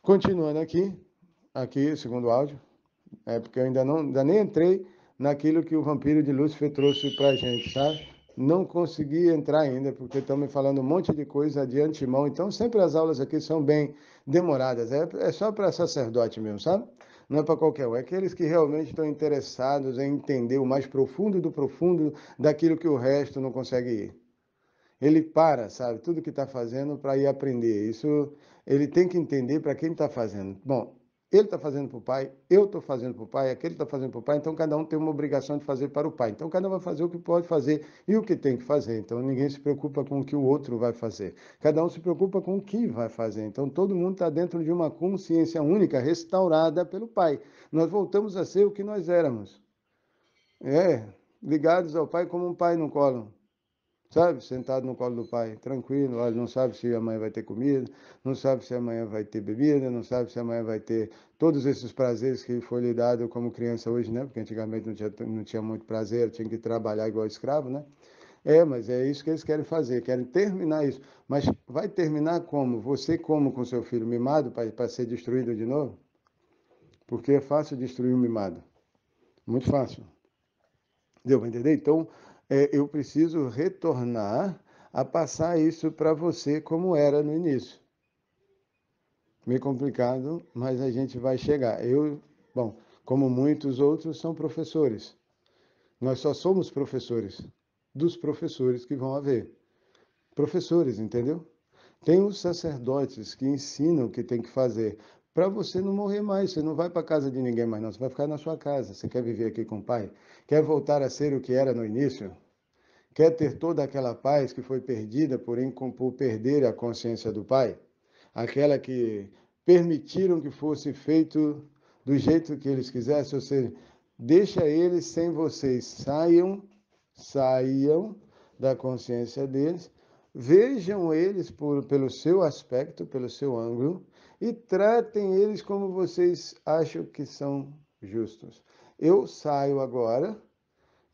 Continuando aqui, segundo áudio, porque eu ainda nem entrei naquilo que o Vampiro de Lúcifer trouxe para a gente, sabe? Não consegui entrar ainda, porque estão me falando um monte de coisa de antemão, então sempre as aulas aqui são bem demoradas, é só para sacerdote mesmo, sabe? Não é para qualquer um, é aqueles que realmente estão interessados em entender o mais profundo do profundo daquilo que o resto não consegue ir. Ele para, sabe, tudo que está fazendo para ir aprender. Isso ele tem que entender para quem está fazendo. Bom, ele está fazendo para o pai, eu estou fazendo para o pai, aquele está fazendo para o pai, então cada um tem uma obrigação de fazer para o pai. Então cada um vai fazer o que pode fazer e o que tem que fazer. Então ninguém se preocupa com o que o outro vai fazer. Cada um se preocupa com o que vai fazer. Então todo mundo está dentro de uma consciência única, restaurada pelo pai. Nós voltamos a ser o que nós éramos. Ligados ao pai como um pai no colo. Sabe, sentado no colo do pai, tranquilo, olha, não sabe se amanhã vai ter comida, não sabe se amanhã vai ter bebida, não sabe se amanhã vai ter todos esses prazeres que foi lhe dado como criança hoje, né? Porque antigamente não tinha muito prazer, tinha que trabalhar igual escravo, né? Mas é isso que eles querem fazer, querem terminar isso. Mas vai terminar como? Você como com seu filho mimado para ser destruído de novo? Porque é fácil destruir um mimado, muito fácil. Deu para entender? Então, eu preciso retornar a passar isso para você como era no início. Meio complicado, mas a gente vai chegar. Bom, como muitos outros, são professores. Nós só somos professores dos professores que vão haver. Professores, entendeu? Tem os sacerdotes que ensinam o que tem que fazer para você não morrer mais. Você não vai para casa de ninguém mais, não. Você vai ficar na sua casa. Você quer viver aqui com o Pai? Quer voltar a ser o que era no início? Quer ter toda aquela paz que foi perdida por perder a consciência do Pai? Aquela que permitiram que fosse feito do jeito que eles quisessem, ou seja, deixa eles sem vocês, saiam da consciência deles, vejam eles pelo seu aspecto, pelo seu ângulo, e tratem eles como vocês acham que são justos. Eu saio agora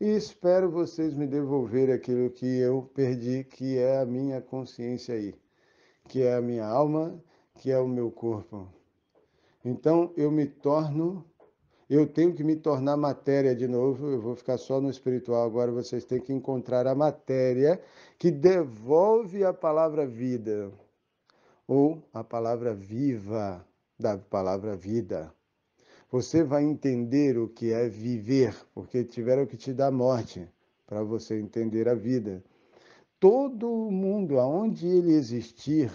e espero vocês me devolver aquilo que eu perdi, que é a minha consciência aí, que é a minha alma, que é o meu corpo. Então eu tenho que me tornar matéria de novo, eu vou ficar só no espiritual agora, vocês têm que encontrar a matéria que devolve a palavra vida, ou a palavra viva da palavra vida. Você vai entender o que é viver, porque tiveram que te dar morte para você entender a vida. Todo mundo, aonde ele existir,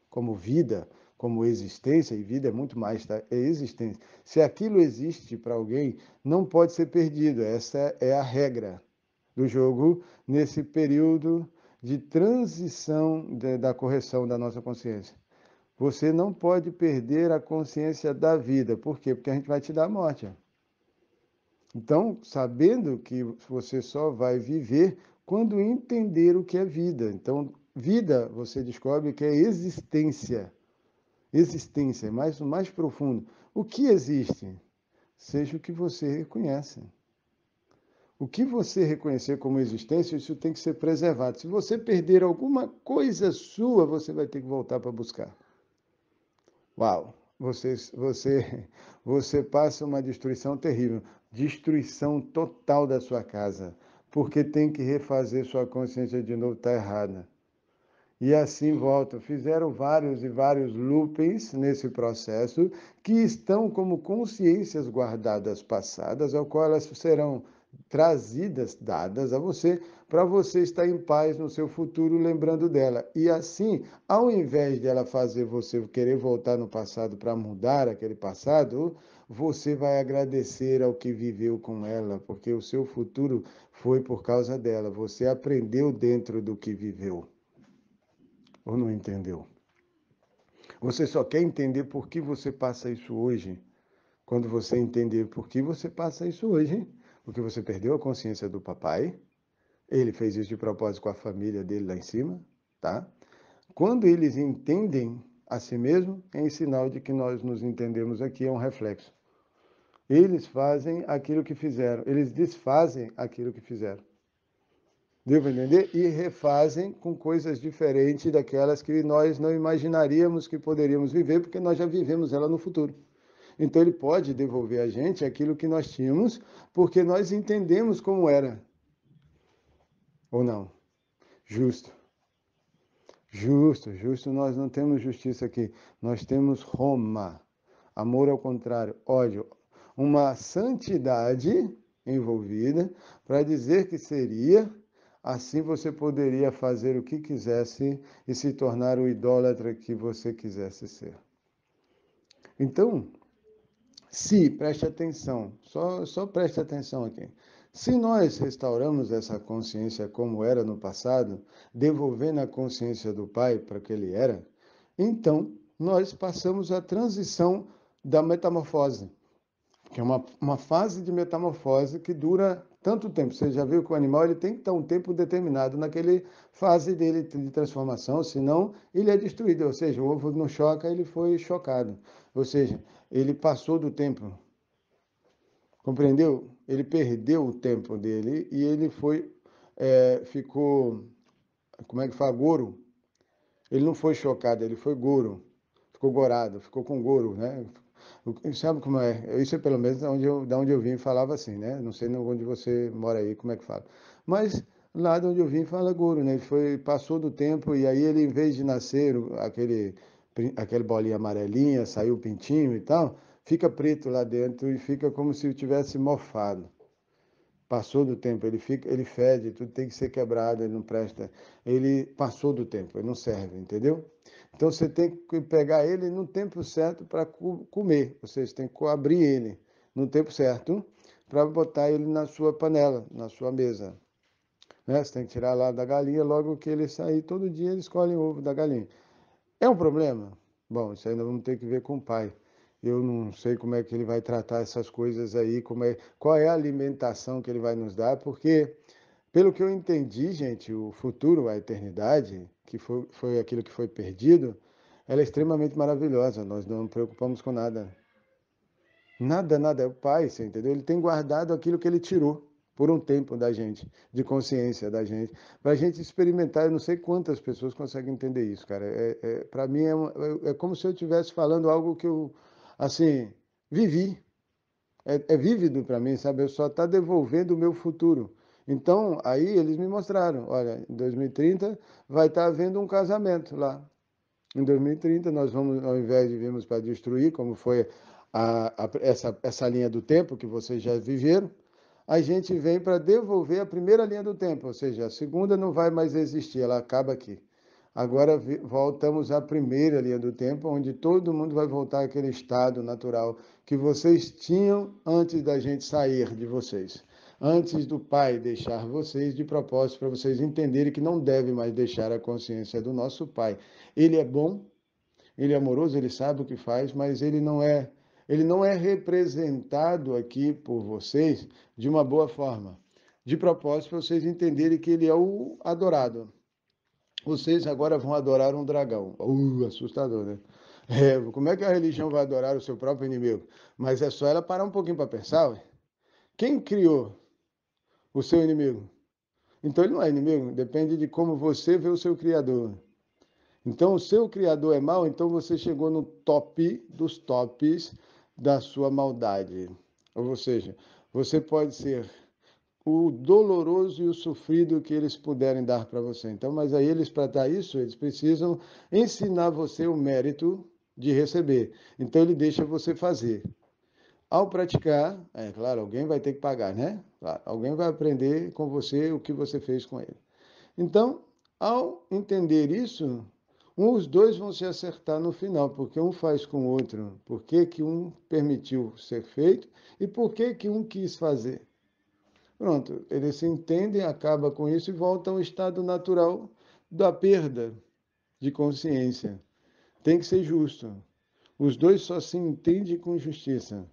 como vida, como existência, e vida é muito mais, tá? É existência. Se aquilo existe para alguém, não pode ser perdido. Essa é a regra do jogo nesse período de transição da correção da nossa consciência. Você não pode perder a consciência da vida. Por quê? Porque a gente vai te dar a morte. Então, sabendo que você só vai viver quando entender o que é vida. Então, vida, você descobre que é existência. Existência, mais o mais profundo. O que existe? Seja o que você reconhece. O que você reconhecer como existência, isso tem que ser preservado. Se você perder alguma coisa sua, você vai ter que voltar para buscar. Uau! Você passa uma destruição terrível, destruição total da sua casa, porque tem que refazer sua consciência de novo, está errada. E assim volta. Fizeram vários e vários loopings nesse processo, que estão como consciências guardadas passadas, ao qual elas serão trazidas, dadas a você, para você estar em paz no seu futuro, lembrando dela. E assim, ao invés de ela fazer você querer voltar no passado para mudar aquele passado, você vai agradecer ao que viveu com ela, porque o seu futuro foi por causa dela. Você aprendeu dentro do que viveu. Ou não entendeu? Você só quer entender por que você passa isso hoje. Quando você entender por que você passa isso hoje, porque você perdeu a consciência do papai, ele fez isso de propósito com a família dele lá em cima, tá? Quando eles entendem a si mesmo, é em sinal de que nós nos entendemos aqui, é um reflexo. Eles fazem aquilo que fizeram, eles desfazem aquilo que fizeram. Deu para entender? E refazem com coisas diferentes daquelas que nós não imaginaríamos que poderíamos viver, porque nós já vivemos ela no futuro. Então ele pode devolver a gente aquilo que nós tínhamos, porque nós entendemos como era. Ou não? Justo. Justo, justo, nós não temos justiça aqui. Nós temos Roma. Amor ao contrário, ódio. Uma santidade envolvida para dizer que seria, assim você poderia fazer o que quisesse e se tornar o idólatra que você quisesse ser. Então, se, preste atenção, só preste atenção aqui. Se nós restauramos essa consciência como era no passado, devolvendo a consciência do Pai para que ele era, então nós passamos a transição da metamorfose, que é uma fase de metamorfose que dura tanto tempo. Você já viu que o animal ele tem que estar um tempo determinado naquele fase dele de transformação, senão ele é destruído. Ou seja, o ovo não choca, ele foi chocado. Ou seja, ele passou do tempo. Compreendeu? Ele perdeu o tempo dele e ele ficou, como é que fala? Goro. Ele não foi chocado, ele foi goro. Ficou gorado, ficou com goro, né? Sabe como é? Isso é pelo menos da onde eu vim falava assim, né? Não sei onde você mora aí, como é que fala. Mas lá de onde eu vim fala goro, né? Ele passou do tempo e aí ele, em vez de nascer aquele bolinha amarelinha, saiu o pintinho e tal, fica preto lá dentro e fica como se tivesse mofado. Passou do tempo, ele fede, tudo tem que ser quebrado, ele não presta. Ele passou do tempo, ele não serve, entendeu? Então você tem que pegar ele no tempo certo para comer, ou seja, tem que abrir ele no tempo certo para botar ele na sua panela, na sua mesa. Né? Você tem que tirar lá da galinha, logo que ele sair, todo dia ele escolhe o ovo da galinha. É um problema? Bom, isso ainda vamos ter que ver com o pai. Eu não sei como é que ele vai tratar essas coisas aí, qual é a alimentação que ele vai nos dar, porque, pelo que eu entendi, gente, o futuro, a eternidade, que foi aquilo que foi perdido, ela é extremamente maravilhosa. Nós não nos preocupamos com nada. Nada, nada. É o pai, você entendeu? Ele tem guardado aquilo que ele tirou por um tempo da gente, de consciência da gente, para a gente experimentar. Eu não sei quantas pessoas conseguem entender isso, cara. Para mim é como se eu estivesse falando algo que eu, assim, vivi. É vívido para mim, sabe? Eu só está devolvendo o meu futuro. Então, aí eles me mostraram, olha, em 2030 vai estar havendo um casamento lá. Em 2030 nós vamos, ao invés de virmos para destruir, como foi essa linha do tempo que vocês já viveram, a gente vem para devolver a primeira linha do tempo, ou seja, a segunda não vai mais existir, ela acaba aqui. Agora voltamos à primeira linha do tempo, onde todo mundo vai voltar àquele estado natural que vocês tinham antes da gente sair de vocês. Antes do Pai deixar vocês de propósito, para vocês entenderem que não deve mais deixar a consciência do nosso Pai. Ele é bom, ele é amoroso, ele sabe o que faz, mas ele não é representado aqui por vocês de uma boa forma. De propósito, para vocês entenderem que ele é o adorado. Vocês agora vão adorar um dragão. Assustador, né? Como é que a religião vai adorar o seu próprio inimigo? Mas é só ela parar um pouquinho para pensar, ué. Quem criou o seu inimigo? Então ele não é inimigo, depende de como você vê o seu criador. Então o seu criador é mau, então você chegou no top dos tops da sua maldade. Ou seja, você pode ser o doloroso e o sofrido que eles puderem dar para você. Então, mas aí eles, para dar isso, eles precisam ensinar você o mérito de receber. Então ele deixa você fazer. Ao praticar, é claro, alguém vai ter que pagar, né? Claro, alguém vai aprender com você o que você fez com ele. Então, ao entender isso, os dois vão se acertar no final, porque um faz com o outro, por que que um permitiu ser feito e por que que um quis fazer. Pronto, eles se entendem, acaba com isso e volta ao estado natural da perda de consciência. Tem que ser justo. Os dois só se entendem com justiça.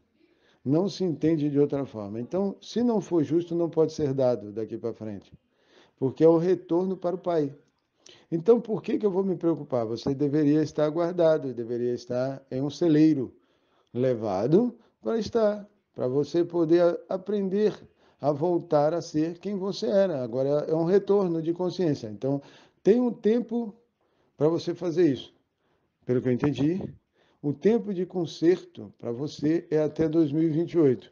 Não se entende de outra forma. Então, se não for justo, não pode ser dado daqui para frente, porque é o retorno para o Pai. Então, por que eu vou me preocupar? Você deveria estar guardado, deveria estar em um celeiro, levado para estar, para você poder aprender a voltar a ser quem você era. Agora é um retorno de consciência. Então, tem um tempo para você fazer isso. Pelo que eu entendi, o tempo de conserto para você é até 2028.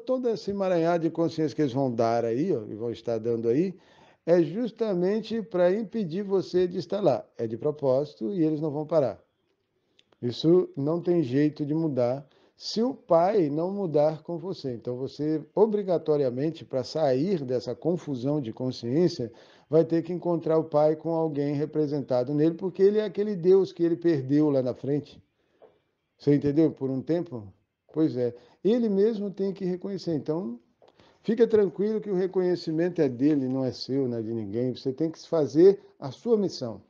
Toda essa emaranhada de consciência que eles vão dar aí, ó, e vão estar dando aí, é justamente para impedir você de estar lá. É de propósito e eles não vão parar. Isso não tem jeito de mudar se o pai não mudar com você. Então você, obrigatoriamente, para sair dessa confusão de consciência, vai ter que encontrar o pai com alguém representado nele, porque ele é aquele Deus que ele perdeu lá na frente. Você entendeu? Por um tempo? Pois é. Ele mesmo tem que reconhecer. Então, fica tranquilo que o reconhecimento é dele, não é seu, não é de ninguém. Você tem que fazer a sua missão.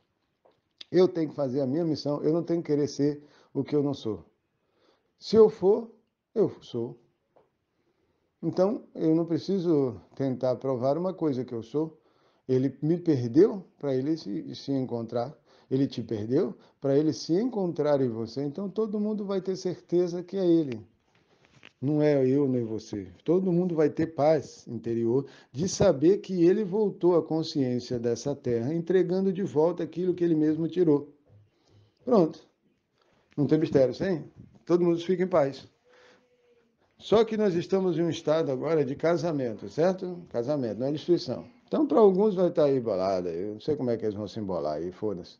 Eu tenho que fazer a minha missão. Eu não tenho que querer ser o que eu não sou. Se eu for, eu sou. Então, eu não preciso tentar provar uma coisa que eu sou. Ele me perdeu para ele se encontrar. Ele te perdeu para ele se encontrar em você. Então, todo mundo vai ter certeza que é ele. Não é eu nem você. Todo mundo vai ter paz interior de saber que ele voltou à consciência dessa terra, entregando de volta aquilo que ele mesmo tirou. Pronto. Não tem mistério, sim? Todo mundo fica em paz. Só que nós estamos em um estado agora de casamento, certo? Casamento, não é destruição. Então, para alguns vai estar aí bolada. Eu não sei como é que eles vão se embolar aí, foda-se.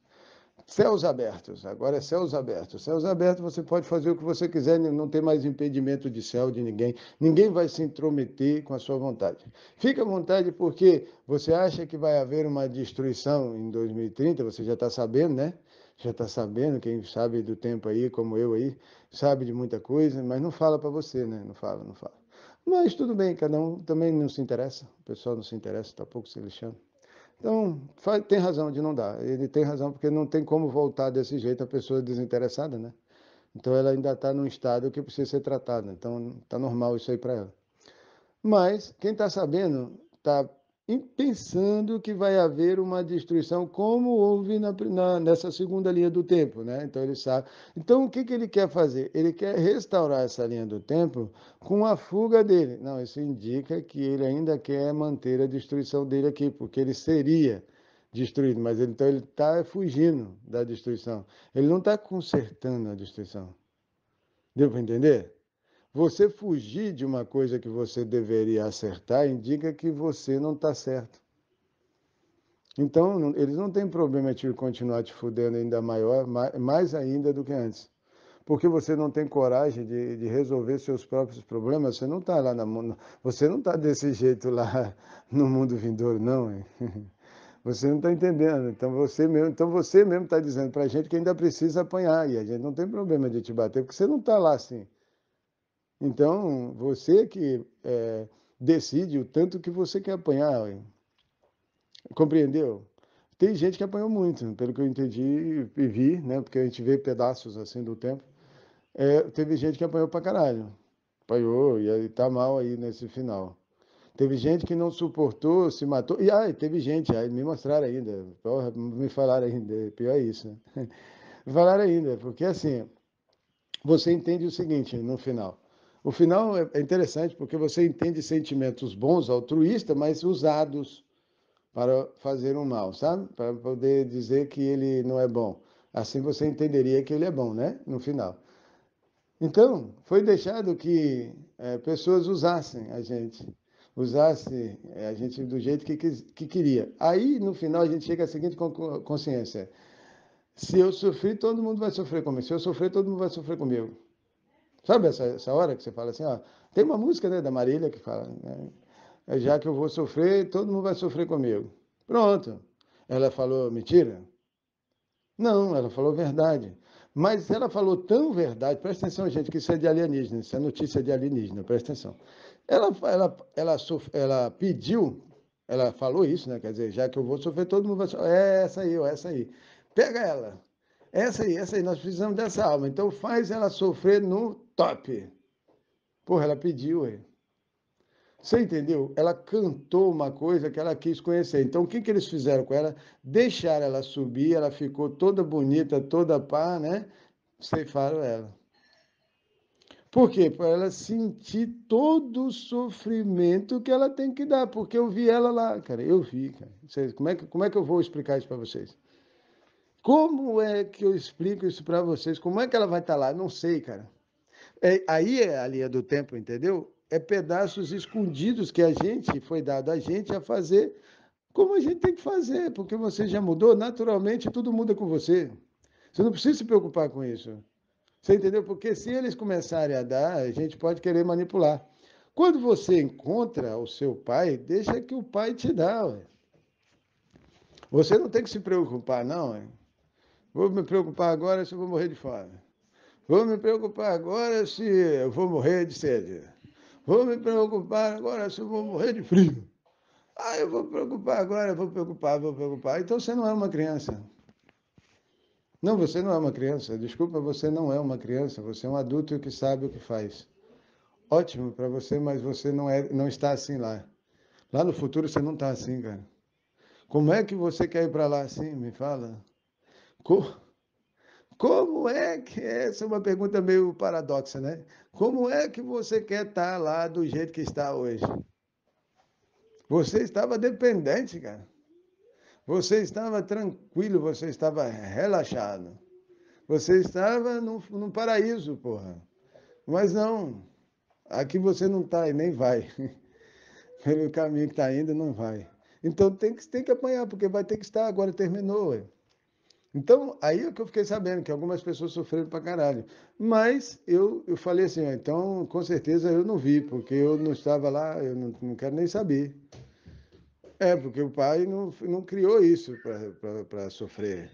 Céus abertos, agora é céus abertos. Céus abertos, você pode fazer o que você quiser, não tem mais impedimento de céu de ninguém. Ninguém vai se intrometer com a sua vontade. Fica à vontade porque você acha que vai haver uma destruição em 2030, você já está sabendo, né? Já está sabendo, quem sabe do tempo aí, como eu aí, sabe de muita coisa, mas não fala para você, né? Não fala, não fala. Mas tudo bem, cada um também não se interessa, o pessoal não se interessa, está pouco se lixando. Então, tem razão de não dar. Ele tem razão, porque não tem como voltar desse jeito a pessoa desinteressada, né? Então, ela ainda está num estado que precisa ser tratada. Então, está normal isso aí para ela. Mas, quem está sabendo, está pensando que vai haver uma destruição, como houve nessa segunda linha do tempo, né? Então, ele sabe. Então, o que, que ele quer fazer? Ele quer restaurar essa linha do tempo com a fuga dele. Não, isso indica que ele ainda quer manter a destruição dele aqui, porque ele seria destruído, mas então ele está fugindo da destruição. Ele não está consertando a destruição. Deu para entender? Você fugir de uma coisa que você deveria acertar indica que você não está certo. Então, eles não têm problema de continuar te fudendo ainda maior, mais ainda do que antes. Porque você não tem coragem de resolver seus próprios problemas, você não está lá você não está desse jeito lá no mundo vindouro, não. Hein? Você não está entendendo. Então você mesmo está dizendo para a gente que ainda precisa apanhar. E a gente não tem problema de te bater, porque você não está lá assim. Então, você que decide o tanto que você quer apanhar. Compreendeu? Tem gente que apanhou muito, pelo que eu entendi e vi, né? Porque a gente vê pedaços assim do tempo. Teve gente que apanhou pra caralho. Apanhou e aí tá mal aí nesse final. Teve gente que não suportou, se matou. E teve gente, aí me mostraram ainda. Porra, me falaram ainda. Pior é isso, né? Me falaram ainda, porque assim, você entende o seguinte no final. O final é interessante porque você entende sentimentos bons, altruístas, mas usados para fazer um mal, sabe? Para poder dizer que ele não é bom. Assim você entenderia que ele é bom, né? No final. Então, foi deixado que pessoas usassem a gente do jeito que queria. Aí, no final, a gente chega à seguinte consciência: se eu sofrer, todo mundo vai sofrer comigo. Se eu sofrer, todo mundo vai sofrer comigo. Sabe essa hora que você fala assim, ó, tem uma música, né, da Marília que fala, né, já que eu vou sofrer, todo mundo vai sofrer comigo. Pronto. Ela falou mentira? Não, ela falou verdade. Mas ela falou tão verdade, presta atenção, gente, que isso é de alienígena, isso é notícia de alienígena, presta atenção. Ela pediu, ela falou isso, né? Quer dizer, já que eu vou sofrer, todo mundo vai sofrer. É essa aí, ó, essa aí. Pega ela. Essa aí, nós precisamos dessa alma. Então faz ela sofrer no top. Porra, ela pediu, ué. Você entendeu? Ela cantou uma coisa que ela quis conhecer. Então, o que que eles fizeram com ela? Deixaram ela subir, ela ficou toda bonita, toda pá, né? Ceifaram ela. Por quê? Para ela sentir todo o sofrimento que ela tem que dar, porque eu vi ela lá, cara, eu vi, cara. Como é que eu vou explicar isso para vocês? Como é que eu explico isso para vocês? Como é que ela vai estar lá? Não sei, cara. Aí é a linha do tempo, entendeu? É pedaços escondidos que a gente foi dado a gente a fazer como a gente tem que fazer, porque você já mudou, naturalmente tudo muda com você. Você não precisa se preocupar com isso. Você entendeu? Porque se eles começarem a dar, a gente pode querer manipular. Quando você encontra o seu pai, deixa que o pai te dá. Ué. Você não tem que se preocupar, não. Ué. Vou me preocupar agora se eu vou morrer de fome. Vou me preocupar agora se eu vou morrer de sede. Vou me preocupar agora se eu vou morrer de frio. Ah, eu vou me preocupar agora, vou me preocupar, vou me preocupar. Então você não é uma criança. Não, você não é uma criança. Desculpa, você não é uma criança. Você é um adulto que sabe o que faz. Ótimo para você, mas você não está assim lá. Lá no futuro você não está assim, cara. Como é que você quer ir para lá assim? Me fala. Co- Como é que essa é uma pergunta meio paradoxa, né? Como é que você quer estar lá do jeito que está hoje? Você estava dependente, cara. Você estava tranquilo, você estava relaxado. Você estava num paraíso, porra. Mas não, aqui você não está e nem vai. Pelo caminho que está indo, não vai. Então tem que apanhar, porque vai ter que estar, agora terminou. Ué. Então, aí é que eu fiquei sabendo que algumas pessoas sofreram pra caralho. Mas eu falei assim, ó, então com certeza eu não vi, porque eu não estava lá, eu não quero nem saber. É, porque o pai não criou isso para sofrer.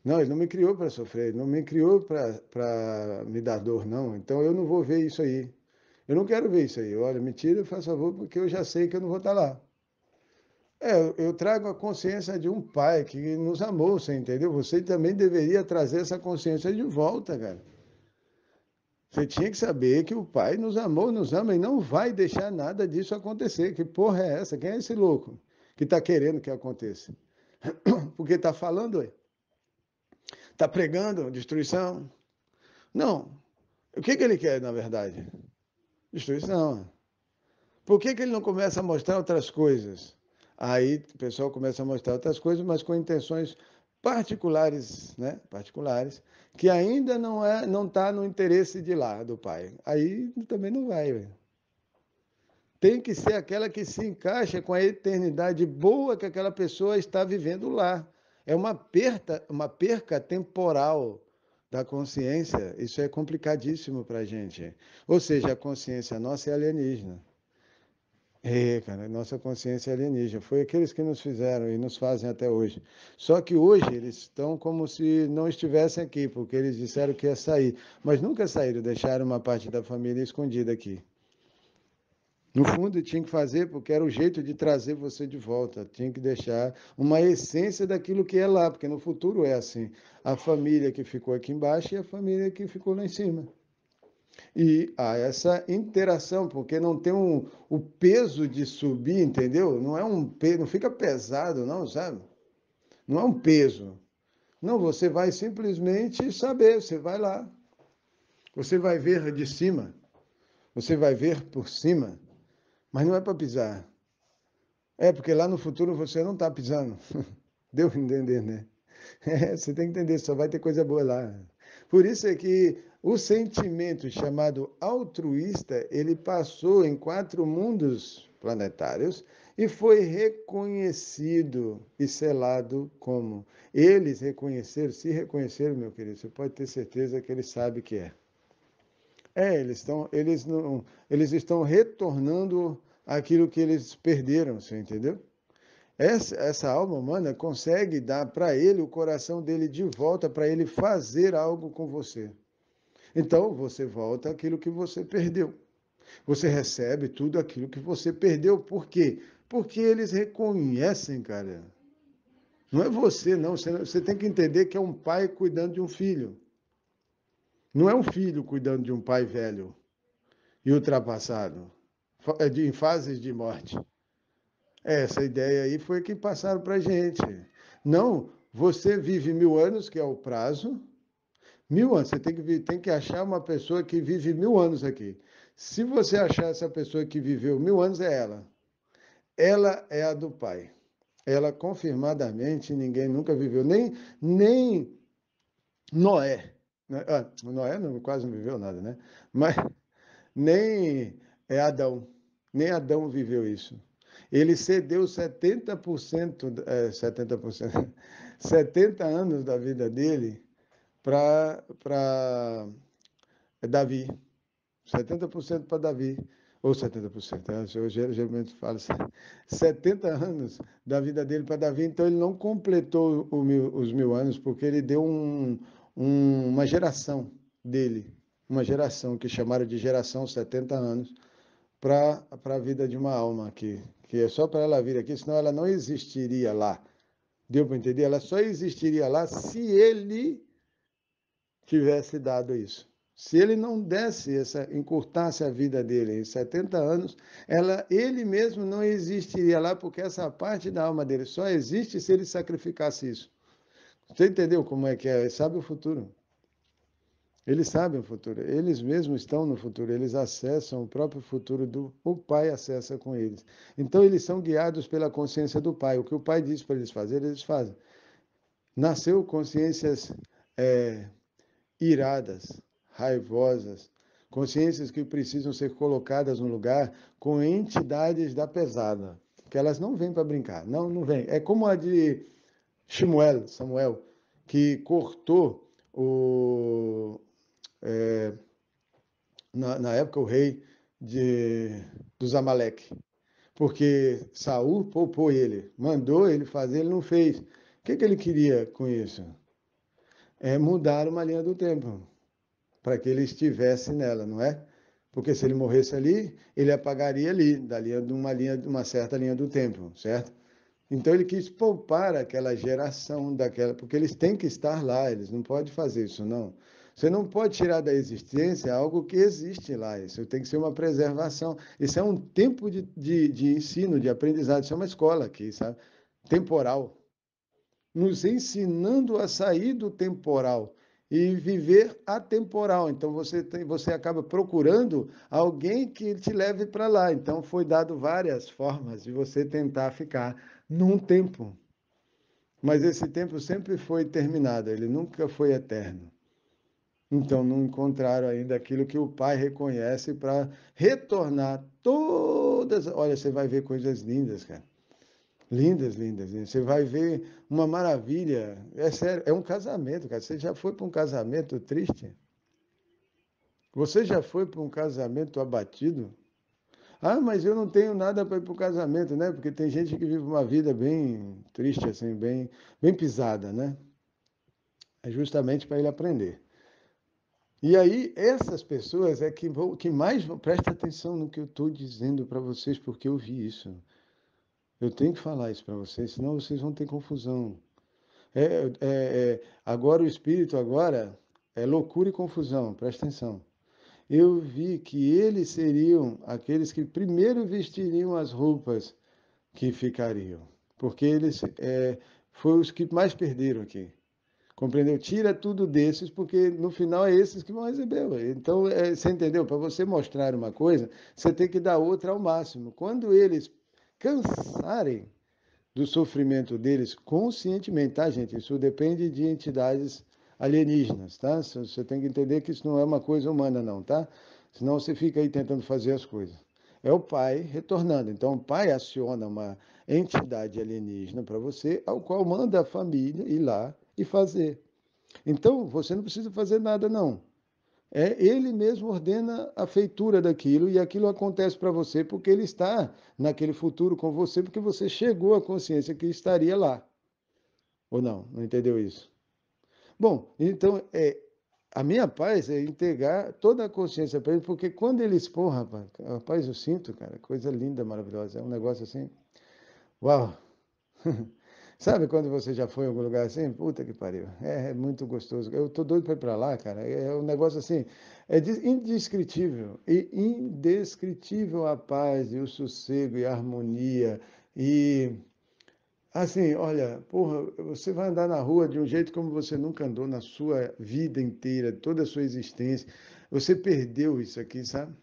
Não, ele não me criou para sofrer, ele não me criou para me dar dor, não. Então eu não vou ver isso aí. Eu não quero ver isso aí. Olha, me tira, faz favor, porque eu já sei que eu não vou estar lá. Eu trago a consciência de um pai que nos amou, você entendeu? Você também deveria trazer essa consciência de volta, cara. Você tinha que saber que o pai nos amou, nos ama e não vai deixar nada disso acontecer. Que porra é essa? Quem é esse louco que está querendo que aconteça? Porque está falando, está pregando destruição? Não. O que ele quer, na verdade? Destruição. Por que ele não começa a mostrar outras coisas? Aí o pessoal começa a mostrar outras coisas, mas com intenções particulares, né? Particulares, que ainda não está no interesse de lá do pai. Aí também não vai. Véio. Tem que ser aquela que se encaixa com a eternidade boa que aquela pessoa está vivendo lá. É uma perca temporal da consciência. Isso é complicadíssimo para a gente. Ou seja, a consciência nossa é alienígena. É, cara, nossa consciência é alienígena. Foi aqueles que nos fizeram e nos fazem até hoje. Só que hoje eles estão como se não estivessem aqui, porque eles disseram que ia sair. Mas nunca saíram, deixaram uma parte da família escondida aqui. No fundo, tinha que fazer porque era o jeito de trazer você de volta. Tinha que deixar uma essência daquilo que é lá, porque no futuro é assim. A família que ficou aqui embaixo e a família que ficou lá em cima. E há essa interação, porque não tem o peso de subir, entendeu? Não é um peso, não fica pesado, não, sabe? Não é um peso. Não, você vai simplesmente saber, você vai lá. Você vai ver de cima, você vai ver por cima, mas não é para pisar. É, porque lá no futuro você não está pisando. Deu para entender, né? É, você tem que entender, só vai ter coisa boa lá. Por isso é que o sentimento chamado altruísta, ele passou em 4 mundos planetários e foi reconhecido e selado como. Eles reconheceram, se reconheceram, meu querido, você pode ter certeza que eles sabem que é. Eles estão retornando aquilo que eles perderam, você entendeu? Essa alma humana consegue dar para ele o coração dele de volta para ele fazer algo com você. Então você volta aquilo que você perdeu. Você recebe tudo aquilo que você perdeu. Por quê? Porque eles reconhecem, cara. Não é você, não. Você tem que entender que é um pai cuidando de um filho. Não é um filho cuidando de um pai velho e ultrapassado, em fases de morte. Essa ideia aí foi que passaram para a gente. Não, você vive 1000 anos, que é o prazo, 1000 anos. Você tem que achar uma pessoa que vive 1000 anos aqui. Se você achar essa pessoa que viveu 1000 anos, é ela. Ela é a do Pai. Ela, confirmadamente, ninguém nunca viveu. Nem Noé. Né? Noé não, quase não viveu nada, né? Mas nem Adão. Nem Adão viveu isso. Ele cedeu 70%, 70%, 70 anos da vida dele para Davi. 70% para Davi. Ou 70%, eu geralmente falo assim, 70 anos da vida dele para Davi, então ele não completou os 1000 anos, porque ele deu uma geração dele, uma geração que chamaram de geração 70 anos, para a vida de uma alma aqui, que é só para ela vir aqui, senão ela não existiria lá. Deu para entender? Ela só existiria lá se ele tivesse dado isso. Se ele não desse encurtasse a vida dele em 70 anos, ele mesmo não existiria lá, porque essa parte da alma dele só existe se ele sacrificasse isso. Você entendeu como é que é? Ele sabe o futuro. Eles sabem o futuro. Eles mesmos estão no futuro. Eles acessam o próprio futuro o Pai acessa com eles. Então eles são guiados pela consciência do Pai. O que o Pai diz para eles fazerem, eles fazem. Nasceu consciências iradas, raivosas, consciências que precisam ser colocadas no lugar com entidades da pesada, que elas não vêm para brincar, não vêm. É como a de Samuel, que cortou na época o rei dos Amaleque, porque Saul poupou ele, mandou ele fazer, ele não fez. O que ele queria com isso? É mudar uma linha do tempo, para que ele estivesse nela, não é? Porque se ele morresse ali, ele apagaria ali, de uma certa linha do tempo, certo? Então ele quis poupar aquela geração porque eles têm que estar lá, eles não podem fazer isso, não. Você não pode tirar da existência algo que existe lá, isso tem que ser uma preservação. Isso é um tempo de ensino, de aprendizado, isso é uma escola aqui, sabe? Temporal, nos ensinando a sair do temporal e viver atemporal. Então você acaba procurando alguém que te leve para lá. Então foi dado várias formas de você tentar ficar num tempo. Mas esse tempo sempre foi terminado, ele nunca foi eterno. Então não encontraram ainda aquilo que o Pai reconhece para retornar todas. Olha, você vai ver coisas lindas, cara. Lindas, lindas, lindas. Você vai ver uma maravilha. É sério, é um casamento, cara. Você já foi para um casamento triste? Você já foi para um casamento abatido? Ah, mas eu não tenho nada para ir para o casamento, né? Porque tem gente que vive uma vida bem triste, assim, bem pisada, né? É justamente para ele aprender. E aí, essas pessoas é que mais vão. Presta atenção no que eu estou dizendo para vocês, porque eu vi isso. Eu tenho que falar isso para vocês, senão vocês vão ter confusão. Agora o espírito agora é loucura e confusão, presta atenção. Eu vi que eles seriam aqueles que primeiro vestiriam as roupas que ficariam, porque eles foram os que mais perderam aqui. Compreendeu? Tira tudo desses, porque no final é esses que vão receber. Então, você entendeu? Para você mostrar uma coisa, você tem que dar outra ao máximo. Quando eles cansarem do sofrimento deles conscientemente, tá, gente? Isso depende de entidades alienígenas, tá? Você tem que entender que isso não é uma coisa humana, não, tá? Senão você fica aí tentando fazer as coisas. É o pai retornando. Então, o pai aciona uma entidade alienígena para você, ao qual manda a família ir lá e fazer. Então, você não precisa fazer nada, não. Ele mesmo ordena a feitura daquilo e aquilo acontece para você porque ele está naquele futuro com você, porque você chegou à consciência que estaria lá. Ou não? Não entendeu isso? Bom, então a minha paz é entregar toda a consciência para ele, porque quando ele expor, rapaz, eu sinto, cara, coisa linda, maravilhosa. É um negócio assim, uau! Sabe quando você já foi em algum lugar assim? Puta que pariu. É muito gostoso. Eu tô doido para ir para lá, cara. É um negócio assim, indescritível. E indescritível a paz e o sossego e a harmonia e Assim, olha, porra, você vai andar na rua de um jeito como você nunca andou na sua vida inteira, toda a sua existência. Você perdeu isso aqui, sabe?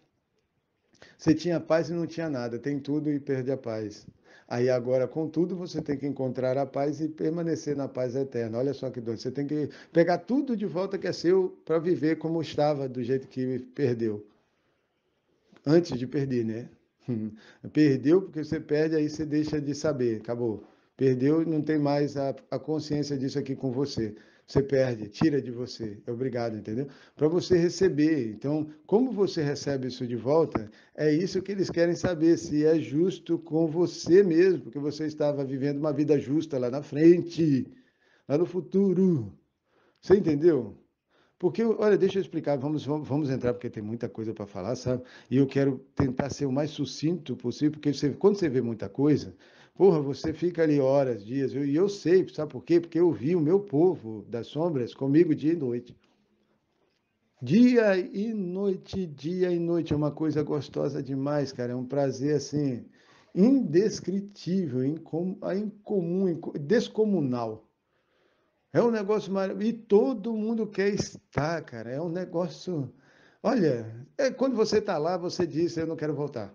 Você tinha paz e não tinha nada, tem tudo e perde a paz. Aí agora, contudo, você tem que encontrar a paz e permanecer na paz eterna. Olha só que doido. Você tem que pegar tudo de volta que é seu para viver como estava, do jeito que perdeu. Antes de perder, né? Perdeu porque você perde, aí você deixa de saber, acabou. Perdeu, não tem mais a consciência disso aqui com você. Você perde, tira de você. É obrigado, entendeu? Para você receber. Então, como você recebe isso de volta, é isso que eles querem saber, se é justo com você mesmo, porque você estava vivendo uma vida justa lá na frente, lá no futuro. Você entendeu? Porque, olha, deixa eu explicar, vamos entrar, porque tem muita coisa para falar, sabe? E eu quero tentar ser o mais sucinto possível, porque quando você vê muita coisa, porra, você fica ali horas, dias, e eu sei, sabe por quê? Porque eu vi o meu povo das sombras comigo dia e noite. Dia e noite, é uma coisa gostosa demais, cara, é um prazer, assim, indescritível, incomum, descomunal. É um negócio maravilhoso. E todo mundo quer estar, cara. É um negócio. Olha, quando você está lá, você diz: Eu não quero voltar.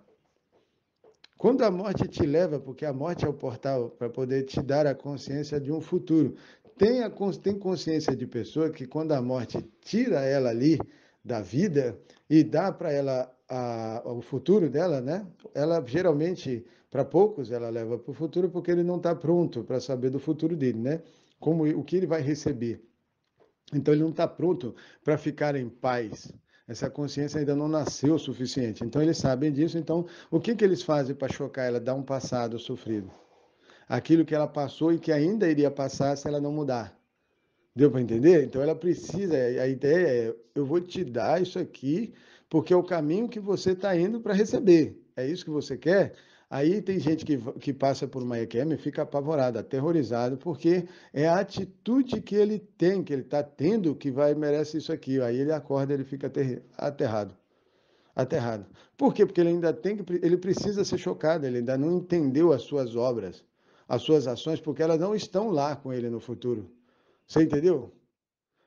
Quando a morte te leva, porque a morte é o portal para poder te dar a consciência de um futuro. Tem consciência de pessoa que, quando a morte tira ela ali da vida e dá para ela o futuro dela, né? Ela geralmente, para poucos, ela leva para o futuro porque ele não está pronto para saber do futuro dele, né? Como o que ele vai receber. Então ele não está pronto para ficar em paz. Essa consciência ainda não nasceu o suficiente. Então eles sabem disso. Então o que, que eles fazem para chocar ela? Dar um passado sofrido. Aquilo que ela passou e que ainda iria passar se ela não mudar. Deu para entender? Então ela precisa. A ideia é: eu vou te dar isso aqui porque é o caminho que você está indo para receber. É isso que você quer? Aí tem gente que passa por uma EQM e fica apavorado, aterrorizado, porque é a atitude que ele tem, que ele está tendo, que vai merece isso aqui. Aí ele acorda, ele fica aterrado. Aterrado. Por quê? Porque ele ainda ele precisa ser chocado, ele ainda não entendeu as suas obras, as suas ações, porque elas não estão lá com ele no futuro. Você entendeu?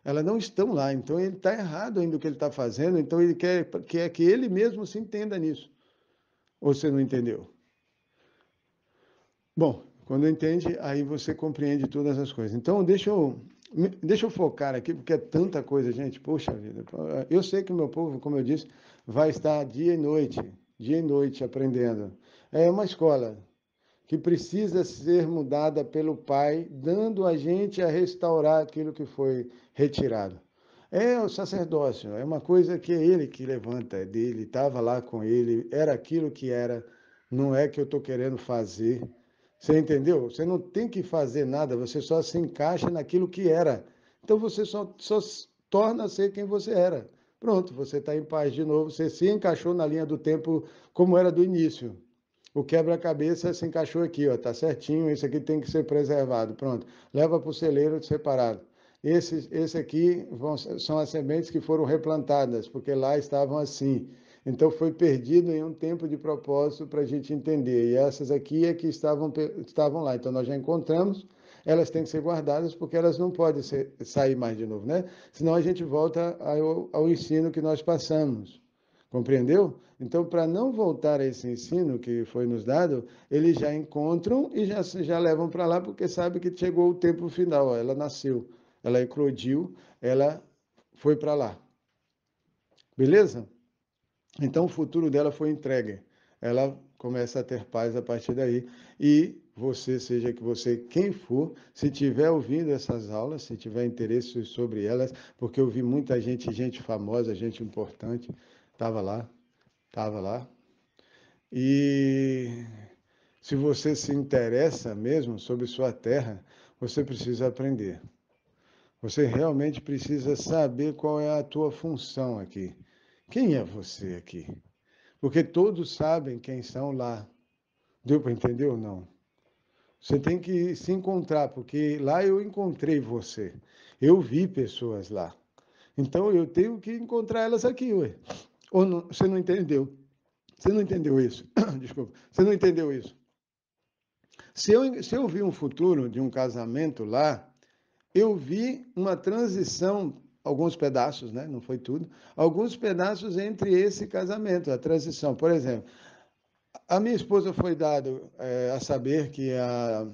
Elas não estão lá, então ele está errado ainda o que ele está fazendo, então ele quer que ele mesmo se entenda nisso. Ou você não entendeu? Bom, quando entende, aí você compreende todas as coisas. Então, deixa eu focar aqui, porque é tanta coisa, gente. Poxa vida. Eu sei que o meu povo, como eu disse, vai estar dia e noite aprendendo. É uma escola que precisa ser mudada pelo Pai, dando a gente a restaurar aquilo que foi retirado. É o sacerdócio, é uma coisa que é ele que levanta, é dele, estava lá com ele, era aquilo que era, não é que eu estou querendo fazer. Você entendeu? Você não tem que fazer nada, você só se encaixa naquilo que era. Então você só torna a ser quem você era. Pronto, você está em paz de novo, você se encaixou na linha do tempo como era do início. O quebra-cabeça se encaixou aqui, ó, tá certinho, esse aqui tem que ser preservado. Pronto, leva para o celeiro separado. Esse aqui são as sementes que foram replantadas, porque lá estavam assim. Então foi perdido em um tempo de propósito para a gente entender. E essas aqui é que estavam lá. Então nós já encontramos, elas têm que ser guardadas porque elas não podem sair mais de novo, né? Senão a gente volta ao ensino que nós passamos. Compreendeu? Então, para não voltar a esse ensino que foi nos dado, eles já encontram e já levam para lá, porque sabe que chegou o tempo final. Ó, ela nasceu, ela eclodiu, ela foi para lá. Beleza? Então, o futuro dela foi entregue. Ela começa a ter paz a partir daí. E você, seja que você, quem for, se tiver ouvindo essas aulas, se tiver interesse sobre elas, porque eu vi muita gente famosa, gente importante, estava lá, estava lá. E se você se interessa mesmo sobre sua terra, você precisa aprender. Você realmente precisa saber qual é a tua função aqui. Quem é você aqui? Porque todos sabem quem são lá. Deu para entender ou não? Você tem que se encontrar, porque lá eu encontrei você. Eu vi pessoas lá. Então eu tenho que encontrar elas aqui, ué. Ou não, você não entendeu? Você não entendeu isso? Desculpa. Você não entendeu isso? Se eu vi um futuro de um casamento lá, eu vi uma transição, alguns pedaços, né? Não foi tudo, alguns pedaços entre esse casamento, a transição. Por exemplo, a minha esposa foi dado a saber que a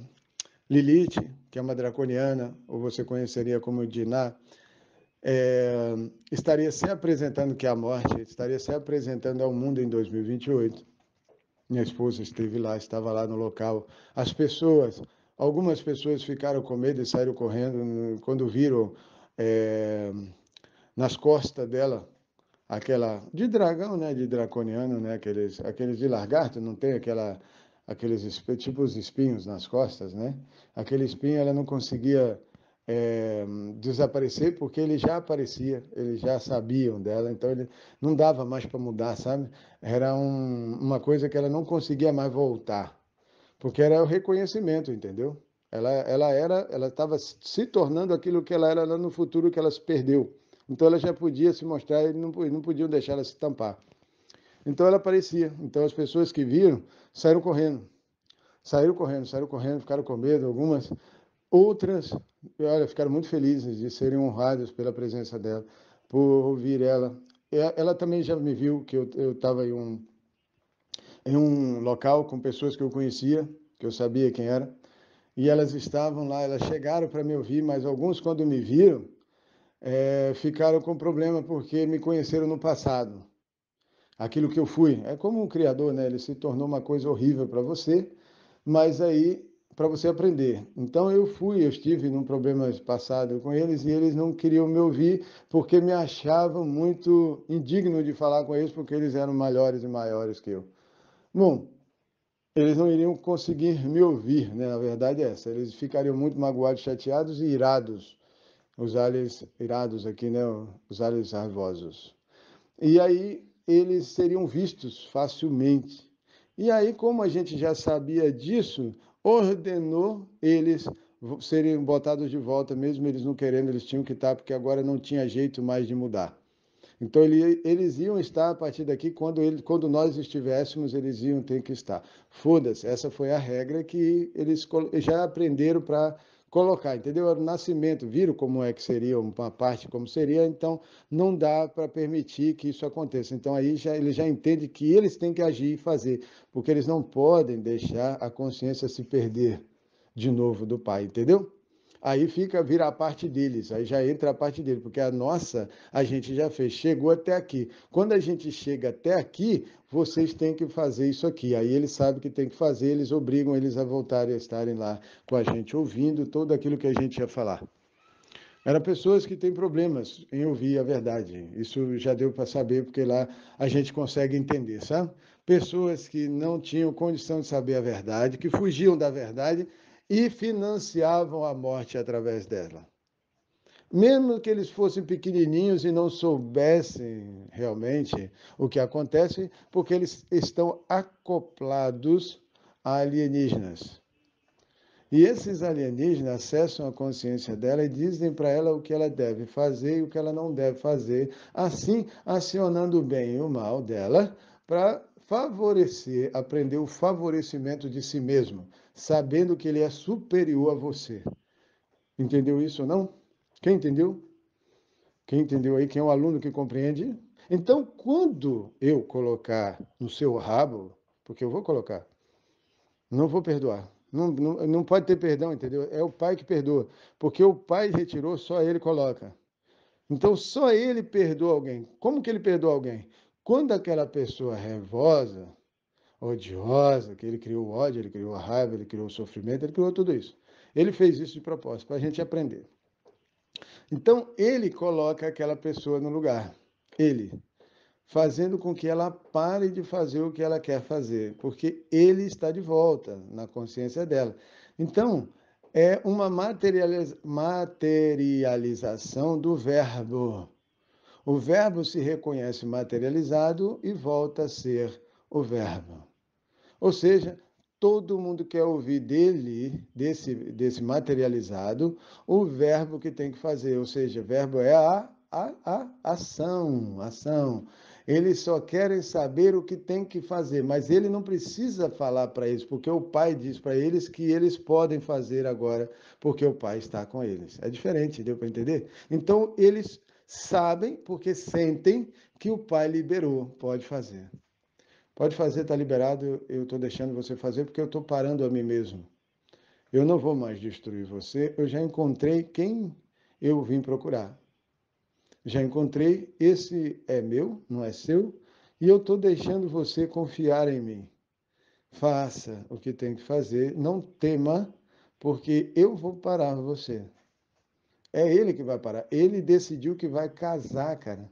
Lilith, que é uma draconiana, ou você conheceria como Diná, estaria se apresentando, que é a morte, estaria se apresentando ao mundo em 2028. Minha esposa esteve lá, estava lá no local. As pessoas, algumas pessoas ficaram com medo e saíram correndo quando viram é, nas costas dela aquela de dragão, né, de draconiano, né, aqueles de lagarto, não tem aqueles tipo os espinhos nas costas, né? Aquele espinho ela não conseguia desaparecer porque ele já aparecia, eles já sabiam dela, então ele não dava mais para mudar, sabe? Era uma coisa que ela não conseguia mais voltar, porque era o reconhecimento, entendeu? Ela estava se tornando aquilo que ela era lá no futuro que ela se perdeu. Então ela já podia se mostrar e não podiam deixar ela se tampar. Então ela aparecia. Então as pessoas que viram saíram correndo. Saíram correndo, ficaram com medo. Algumas, outras, olha, ficaram muito felizes de serem honradas pela presença dela, por ouvir ela. Ela também já me viu que eu estava em um local com pessoas que eu conhecia, que eu sabia quem era, e elas estavam lá, elas chegaram para me ouvir, mas alguns, quando me viram, ficaram com problema porque me conheceram no passado. Aquilo que eu fui. É como um criador, né? Ele se tornou uma coisa horrível para você, mas aí para você aprender. Então eu estive num problema passado com eles e eles não queriam me ouvir porque me achavam muito indigno de falar com eles porque eles eram maiores e maiores que eu. Bom, eles não iriam conseguir me ouvir, né? A verdade é essa. Eles ficariam muito magoados, chateados e irados. Os aliens irados aqui, né? Os aliens raivosos. E aí eles seriam vistos facilmente. E aí, como a gente já sabia disso, ordenou eles serem botados de volta, mesmo eles não querendo, eles tinham que estar, porque agora não tinha jeito mais de mudar. Então eles iam estar a partir daqui, quando nós estivéssemos, eles iam ter que estar. Foda-se, essa foi a regra que eles já aprenderam para colocar, entendeu? Era o nascimento, viram como é que seria, uma parte como seria, então não dá para permitir que isso aconteça. Então aí eles já entendem que eles têm que agir e fazer, porque eles não podem deixar a consciência se perder de novo do pai, entendeu? Aí vira a parte deles, aí já entra a parte dele, porque a nossa a gente já fez, chegou até aqui. Quando a gente chega até aqui, vocês têm que fazer isso aqui. Aí eles sabem que tem que fazer, eles obrigam eles a voltarem a estarem lá com a gente, ouvindo tudo aquilo que a gente ia falar. Eram pessoas que têm problemas em ouvir a verdade. Isso já deu para saber, porque lá a gente consegue entender, sabe? Pessoas que não tinham condição de saber a verdade, que fugiam da verdade e financiavam a morte através dela. Mesmo que eles fossem pequenininhos e não soubessem realmente o que acontece, porque eles estão acoplados a alienígenas. E esses alienígenas acessam a consciência dela e dizem para ela o que ela deve fazer e o que ela não deve fazer, assim acionando o bem e o mal dela para favorecer, aprender o favorecimento de si mesmo, sabendo que ele é superior a você. Entendeu isso ou não? Quem entendeu? Quem entendeu aí? Quem é o aluno que compreende? Então, quando eu colocar no seu rabo, porque eu vou colocar, não vou perdoar. Não, não, não pode ter perdão, entendeu? É o pai que perdoa. Porque o pai retirou, só ele coloca. Então, só ele perdoa alguém. Como que ele perdoa alguém? Quando aquela pessoa raivosa, odiosa, que ele criou o ódio, ele criou a raiva, ele criou o sofrimento, ele criou tudo isso. Ele fez isso de propósito, para a gente aprender. Então, ele coloca aquela pessoa no lugar. Ele, fazendo com que ela pare de fazer o que ela quer fazer, porque ele está de volta na consciência dela. Então, é uma materialização do verbo. O verbo se reconhece materializado e volta a ser o verbo. Ou seja, todo mundo quer ouvir dele, desse materializado, o verbo que tem que fazer. Ou seja, verbo é a ação, ação. Eles só querem saber o que tem que fazer, mas ele não precisa falar para eles, porque o pai diz para eles que eles podem fazer agora, porque o pai está com eles. É diferente, deu para entender? Então, eles sabem, porque sentem que o pai liberou, pode fazer. Pode fazer, está liberado, eu estou deixando você fazer porque eu estou parando a mim mesmo. Eu não vou mais destruir você, eu já encontrei quem eu vim procurar. Já encontrei, esse é meu, não é seu, e eu estou deixando você confiar em mim. Faça o que tem que fazer, não tema, porque eu vou parar você. É ele que vai parar. Ele decidiu que vai casar, cara.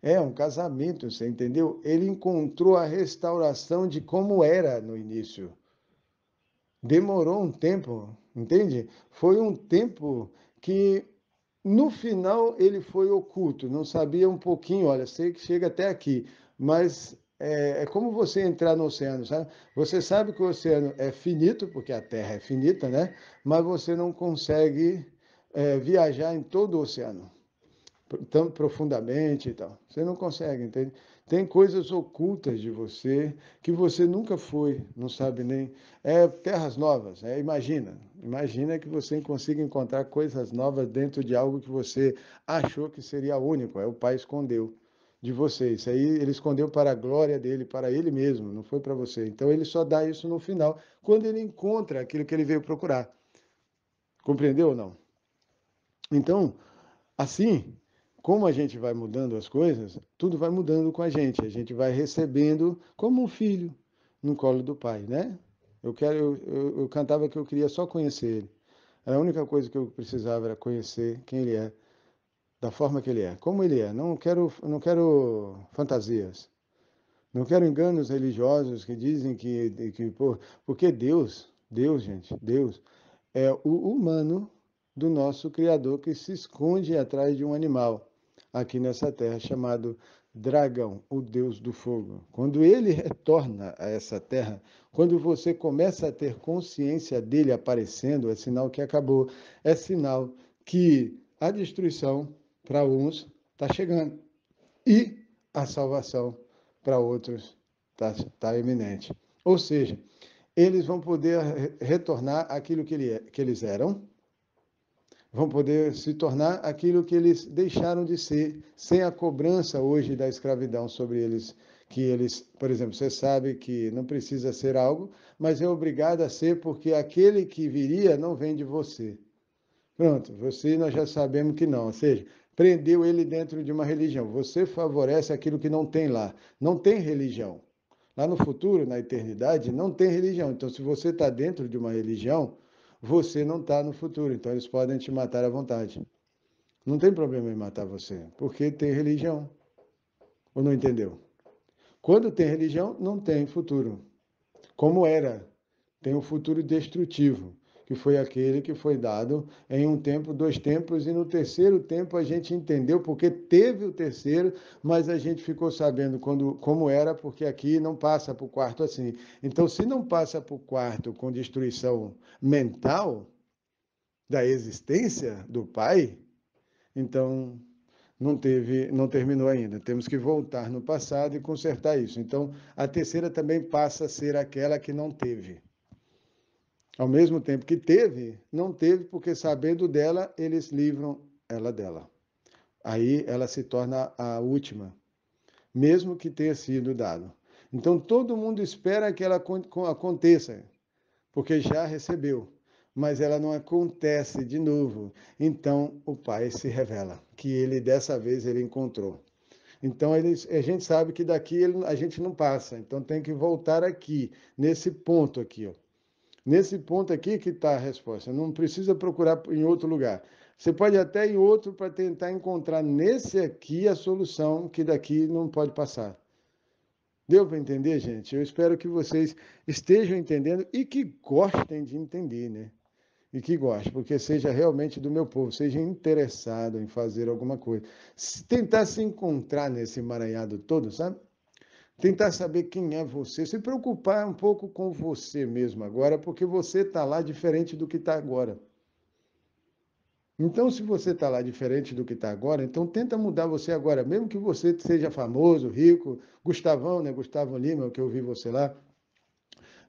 É um casamento, você entendeu? Ele encontrou a restauração de como era no início. Demorou um tempo, entende? Foi um tempo que no final ele foi oculto, não sabia um pouquinho, olha, sei que chega até aqui, mas é como você entrar no oceano, sabe? Você sabe que o oceano é finito, porque a Terra é finita, né? Mas você não consegue viajar em todo o oceano tão profundamente e tal. Você não consegue, entende? Tem coisas ocultas de você que você nunca foi, não sabe nem. É terras novas, imagina que você consiga encontrar coisas novas dentro de algo que você achou que seria único. O pai escondeu de você. Isso aí ele escondeu para a glória dele, para ele mesmo, não foi para você. Então ele só dá isso no final, quando ele encontra aquilo que ele veio procurar. Compreendeu ou não? Então, assim, como a gente vai mudando as coisas, tudo vai mudando com a gente. A gente vai recebendo como um filho no colo do pai, né? Eu cantava que eu queria só conhecer ele. A única coisa que eu precisava era conhecer quem ele é, da forma que ele é, como ele é. Não quero fantasias. Não quero enganos religiosos que dizem porque Deus, gente, Deus é o humano do nosso Criador que se esconde atrás de um animal aqui nessa terra chamado dragão, o Deus do fogo. Quando ele retorna a essa terra, quando você começa a ter consciência dele aparecendo, é sinal que acabou, é sinal que a destruição para uns está chegando e a salvação para outros está iminente. Ou seja, eles vão poder retornar aquilo que eles eram, vão poder se tornar aquilo que eles deixaram de ser, sem a cobrança hoje da escravidão sobre eles, que eles, por exemplo, você sabe que não precisa ser algo, mas é obrigado a ser porque aquele que viria não vem de você. Pronto, você nós já sabemos que não, ou seja, prendeu ele dentro de uma religião. Você favorece aquilo que não tem lá. Não tem religião. Lá no futuro, na eternidade, não tem religião. Então, se você está dentro de uma religião, você não está no futuro. Então, eles podem te matar à vontade. Não tem problema em matar você, porque tem religião. Ou não entendeu? Quando tem religião, não tem futuro. Como era, tem um futuro destrutivo, que foi aquele que foi dado em um tempo, dois tempos, e no terceiro tempo a gente entendeu, porque teve o terceiro, mas a gente ficou sabendo como era, porque aqui não passa para o quarto assim. Então, se não passa para o quarto com destruição mental da existência do Pai, então não terminou ainda. Temos que voltar no passado e consertar isso. Então, a terceira também passa a ser aquela que não teve. Ao mesmo tempo que teve, não teve, porque sabendo dela, eles livram ela dela. Aí ela se torna a última, mesmo que tenha sido dado. Então todo mundo espera que ela aconteça, porque já recebeu, mas ela não acontece de novo. Então o Pai se revela, que ele dessa vez ele encontrou. Então a gente sabe que daqui a gente não passa, então tem que voltar aqui, nesse ponto aqui, ó. Nesse ponto aqui que está a resposta. Não precisa procurar em outro lugar. Você pode até ir em outro para tentar encontrar nesse aqui a solução que daqui não pode passar. Deu para entender, gente? Eu espero que vocês estejam entendendo e que gostem de entender, né? E que gostem, porque seja realmente do meu povo, seja interessado em fazer alguma coisa. Tentar se encontrar nesse emaranhado todo, sabe? Tentar saber quem é você, se preocupar um pouco com você mesmo agora, porque você está lá diferente do que está agora. Então, se você está lá diferente do que está agora, então tenta mudar você agora, mesmo que você seja famoso, rico, Gustavão, né? Gustavo Lima, que eu vi você lá.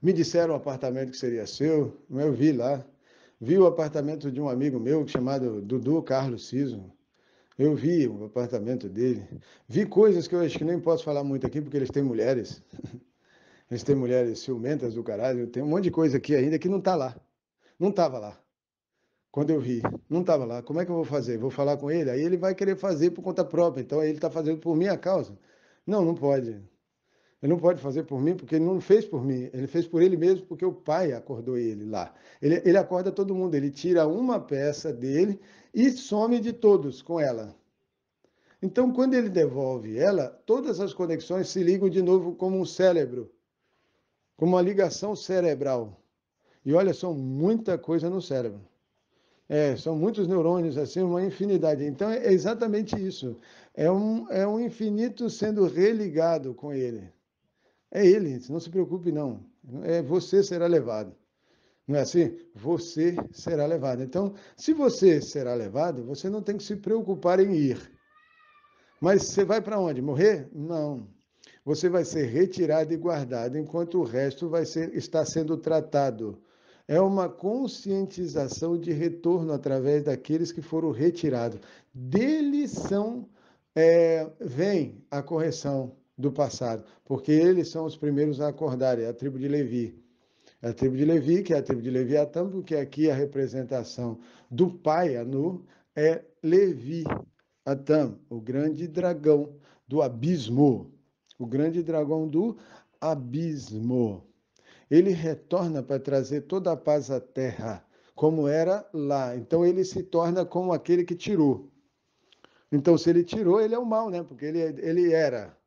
Me disseram o apartamento que seria seu, eu vi lá. Vi o apartamento de um amigo meu chamado Dudu Carlos Ciso. Eu vi o apartamento dele. Vi coisas que eu acho que nem posso falar muito aqui, porque eles têm mulheres. Eles têm mulheres ciumentas do caralho. Tem um monte de coisa aqui ainda que não está lá. Não estava lá. Quando eu vi, não estava lá. Como é que eu vou fazer? Vou falar com ele? Aí ele vai querer fazer por conta própria. Então aí ele está fazendo por minha causa. Não, não pode. Ele não pode fazer por mim porque ele não fez por mim. Ele fez por ele mesmo porque o pai acordou ele lá. Ele acorda todo mundo. Ele tira uma peça dele e some de todos com ela. Então, quando ele devolve ela, todas as conexões se ligam de novo como um cérebro, como uma ligação cerebral. E olha, são muita coisa no cérebro. São muitos neurônios, assim, uma infinidade. Então, é exatamente isso. É um infinito sendo religado com ele. É ele, não se preocupe, não. Você será levado. Não é assim? Você será levado. Então, se você será levado, você não tem que se preocupar em ir. Mas você vai para onde? Morrer? Não. Você vai ser retirado e guardado, enquanto o resto está sendo tratado. É uma conscientização de retorno através daqueles que foram retirados. Deles vem a correção do passado, porque eles são os primeiros a acordarem, é a tribo de Levi. É a tribo de Levi, que é a tribo de Leviatã, porque aqui a representação do pai, Anu, é Levi, Atam, o grande dragão do abismo. O grande dragão do abismo. Ele retorna para trazer toda a paz à terra, como era lá. Então ele se torna como aquele que tirou. Então, se ele tirou, ele é o mal, né? Porque ele era.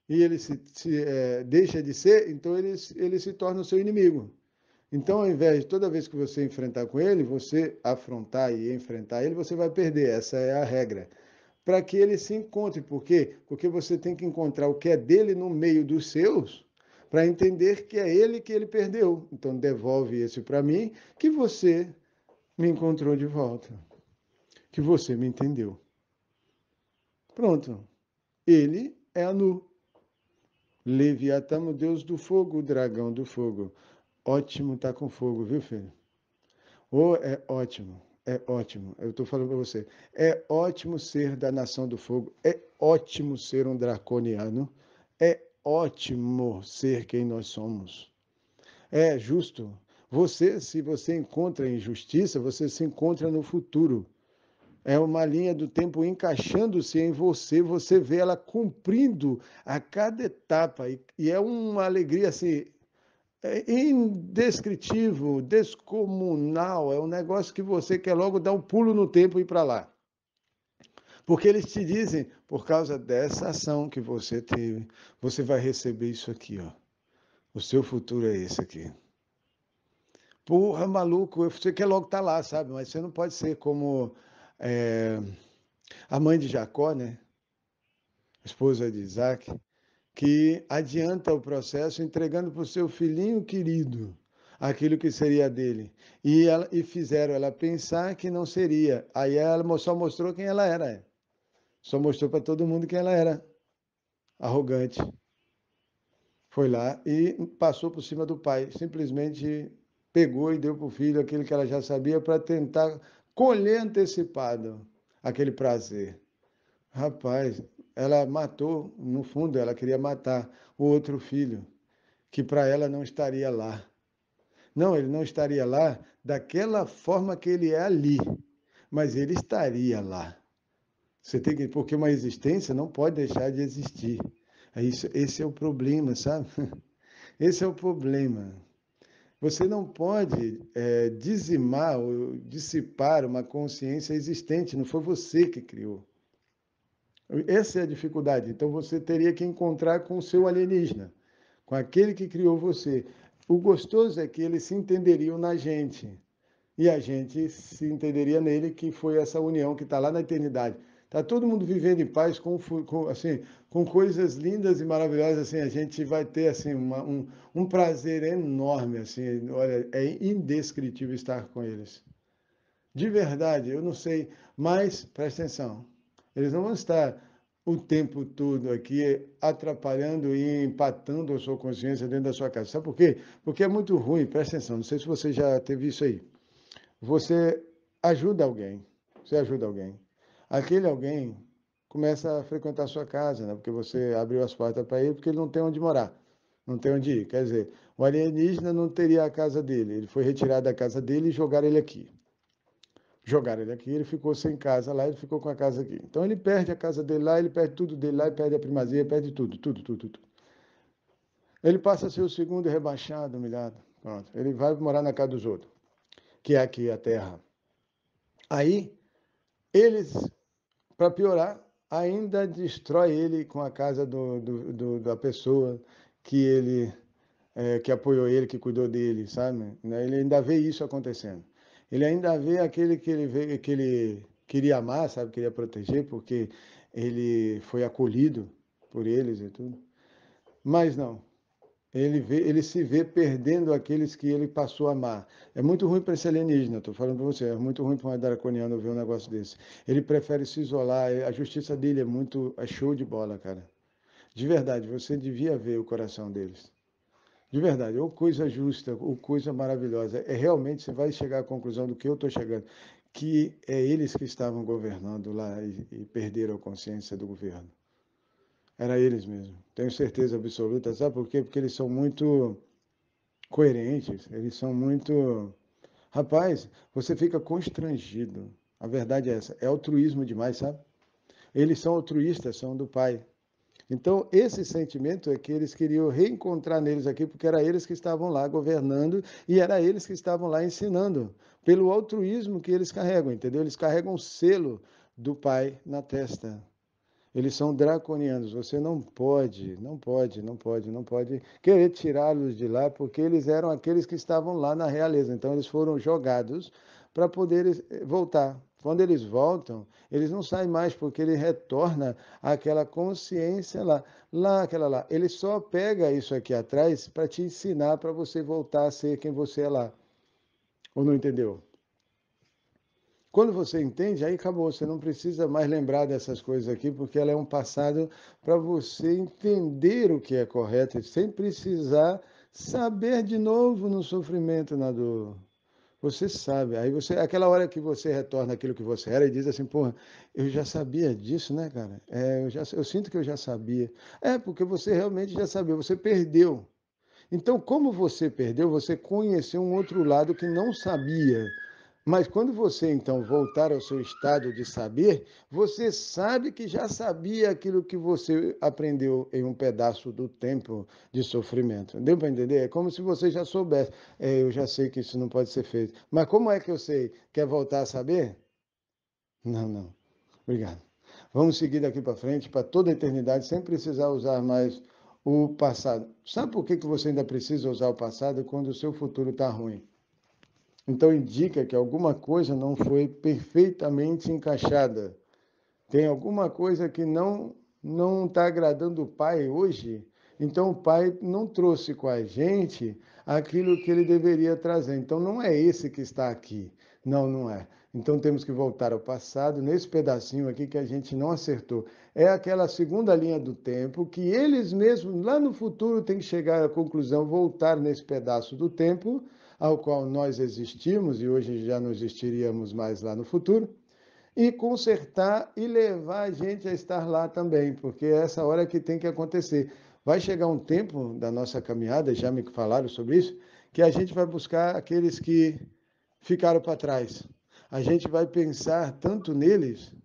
E ele deixa de ser, então ele se torna o seu inimigo. Então, ao invés de toda vez que você enfrentar com ele, você afrontar e enfrentar ele, você vai perder. Essa é a regra. Para que ele se encontre. Por quê? Porque você tem que encontrar o que é dele no meio dos seus, para entender que é ele que ele perdeu. Então, devolve esse para mim, que você me encontrou de volta. Que você me entendeu. Pronto. Ele é Anu. Leviatã, o deus do fogo, o dragão do fogo. Ótimo tá com fogo, viu, filho? Oh, é ótimo, é ótimo. Eu estou falando para você. É ótimo ser da nação do fogo. É ótimo ser um draconiano. É ótimo ser quem nós somos. É justo. Se você encontra injustiça, você se encontra no futuro. É uma linha do tempo encaixando-se em você, você vê ela cumprindo a cada etapa. E é uma alegria assim, indescritível, descomunal. É um negócio que você quer logo dar um pulo no tempo e ir para lá. Porque eles te dizem, por causa dessa ação que você teve, você vai receber isso aqui, ó. O seu futuro é esse aqui. Porra, maluco, você quer logo estar lá, sabe? Mas você não pode ser como a mãe de Jacó, né? Esposa de Isaac, que adianta o processo entregando para o seu filhinho querido aquilo que seria dele. E fizeram ela pensar que não seria. Aí ela só mostrou quem ela era. Só mostrou para todo mundo quem ela era. Arrogante. Foi lá e passou por cima do pai. Simplesmente pegou e deu para o filho aquilo que ela já sabia para tentar colher antecipado aquele prazer. Rapaz, ela matou, no fundo, ela queria matar o outro filho, que para ela não estaria lá. Não, ele não estaria lá daquela forma que ele é ali, mas ele estaria lá. Você tem que, porque uma existência não pode deixar de existir. Esse é o problema, sabe? Esse é o problema. Você não pode dizimar ou dissipar uma consciência existente, não foi você que criou. Essa é a dificuldade. Então você teria que encontrar com o seu alienígena, com aquele que criou você. O gostoso é que eles se entenderiam na gente. E a gente se entenderia nele, que foi essa união que está lá na eternidade. Está todo mundo vivendo em paz assim, com coisas lindas e maravilhosas. Assim, a gente vai ter assim, um prazer enorme. Assim, olha, é indescritível estar com eles. De verdade, eu não sei, mas presta atenção. Eles não vão estar o tempo todo aqui atrapalhando e empatando a sua consciência dentro da sua casa. Sabe por quê? Porque é muito ruim, presta atenção, não sei se você já teve isso aí. Você ajuda alguém, você ajuda alguém. Aquele alguém começa a frequentar a sua casa, né? Porque você abriu as portas para ele, porque ele não tem onde morar, não tem onde ir. Quer dizer, o alienígena não teria a casa dele, ele foi retirado da casa dele e jogaram ele aqui. Jogaram ele aqui, ele ficou sem casa lá, ele ficou com a casa aqui. Então ele perde a casa dele lá, ele perde tudo dele lá, ele perde a primazia, perde tudo, tudo, tudo, tudo. Ele passa a ser o segundo rebaixado, humilhado. Pronto. Ele vai morar na casa dos outros, que é aqui a terra. Aí, eles, para piorar, ainda destrói ele com a casa da pessoa que ele que apoiou ele, que cuidou dele, sabe? Ele ainda vê isso acontecendo. Ele ainda vê aquele que ele queria amar, sabe? Queria proteger, porque ele foi acolhido por eles e tudo. Mas não. Ele se vê perdendo aqueles que ele passou a amar. É muito ruim para esse alienígena, estou falando para você, é muito ruim para um draconiano ver um negócio desse. Ele prefere se isolar, a justiça dele é show de bola, cara. De verdade, você devia ver o coração deles. De verdade, ou coisa justa, ou coisa maravilhosa. É realmente você vai chegar à conclusão do que eu estou chegando, que é eles que estavam governando lá e perderam a consciência do governo. Era eles mesmo. Tenho certeza absoluta. Sabe por quê? Porque eles são muito coerentes, eles são muito. Rapaz, você fica constrangido. A verdade é essa. É altruísmo demais, sabe? Eles são altruístas, são do Pai. Então, esse sentimento é que eles queriam reencontrar neles aqui, porque era eles que estavam lá governando e era eles que estavam lá ensinando, pelo altruísmo que eles carregam, entendeu? Eles carregam o selo do Pai na testa. Eles são draconianos. Você não pode querer tirá-los de lá, porque eles eram aqueles que estavam lá na realeza. Então, eles foram jogados para poder voltar. Quando eles voltam, eles não saem mais, porque ele retorna àquela consciência aquela lá. Ele só pega isso aqui atrás para te ensinar para você voltar a ser quem você é lá. Ou não entendeu? Quando você entende, aí acabou, você não precisa mais lembrar dessas coisas aqui, porque ela é um passado para você entender o que é correto, sem precisar saber de novo no sofrimento, na dor. Você sabe, aí você, aquela hora que você retorna aquilo que você era e diz assim, porra, eu já sabia disso, né, cara? Eu sinto que eu já sabia. É, porque você realmente já sabia, você perdeu. Então, como você perdeu, você conheceu um outro lado que não sabia. Mas quando você então voltar ao seu estado de saber, você sabe que já sabia aquilo que você aprendeu em um pedaço do tempo de sofrimento. Deu para entender? É como se você já soubesse. Eu já sei que isso não pode ser feito. Mas como é que eu sei? Quer voltar a saber? Não, não. Obrigado. Vamos seguir daqui para frente, para toda a eternidade, sem precisar usar mais o passado. Sabe por que você ainda precisa usar o passado quando o seu futuro está ruim? Então indica que alguma coisa não foi perfeitamente encaixada. Tem alguma coisa que não está agradando o pai hoje. Então o pai não trouxe com a gente aquilo que ele deveria trazer. Então não é esse que está aqui. Não, não é. Então temos que voltar ao passado, nesse pedacinho aqui que a gente não acertou. É aquela segunda linha do tempo que eles mesmos, lá no futuro, têm que chegar à conclusão, voltar nesse pedaço do tempo ao qual nós existimos e hoje já não existiríamos mais lá no futuro, e consertar e levar a gente a estar lá também, porque é essa hora que tem que acontecer. Vai chegar um tempo da nossa caminhada, já me falaram sobre isso, que a gente vai buscar aqueles que ficaram para trás. A gente vai pensar tanto neles,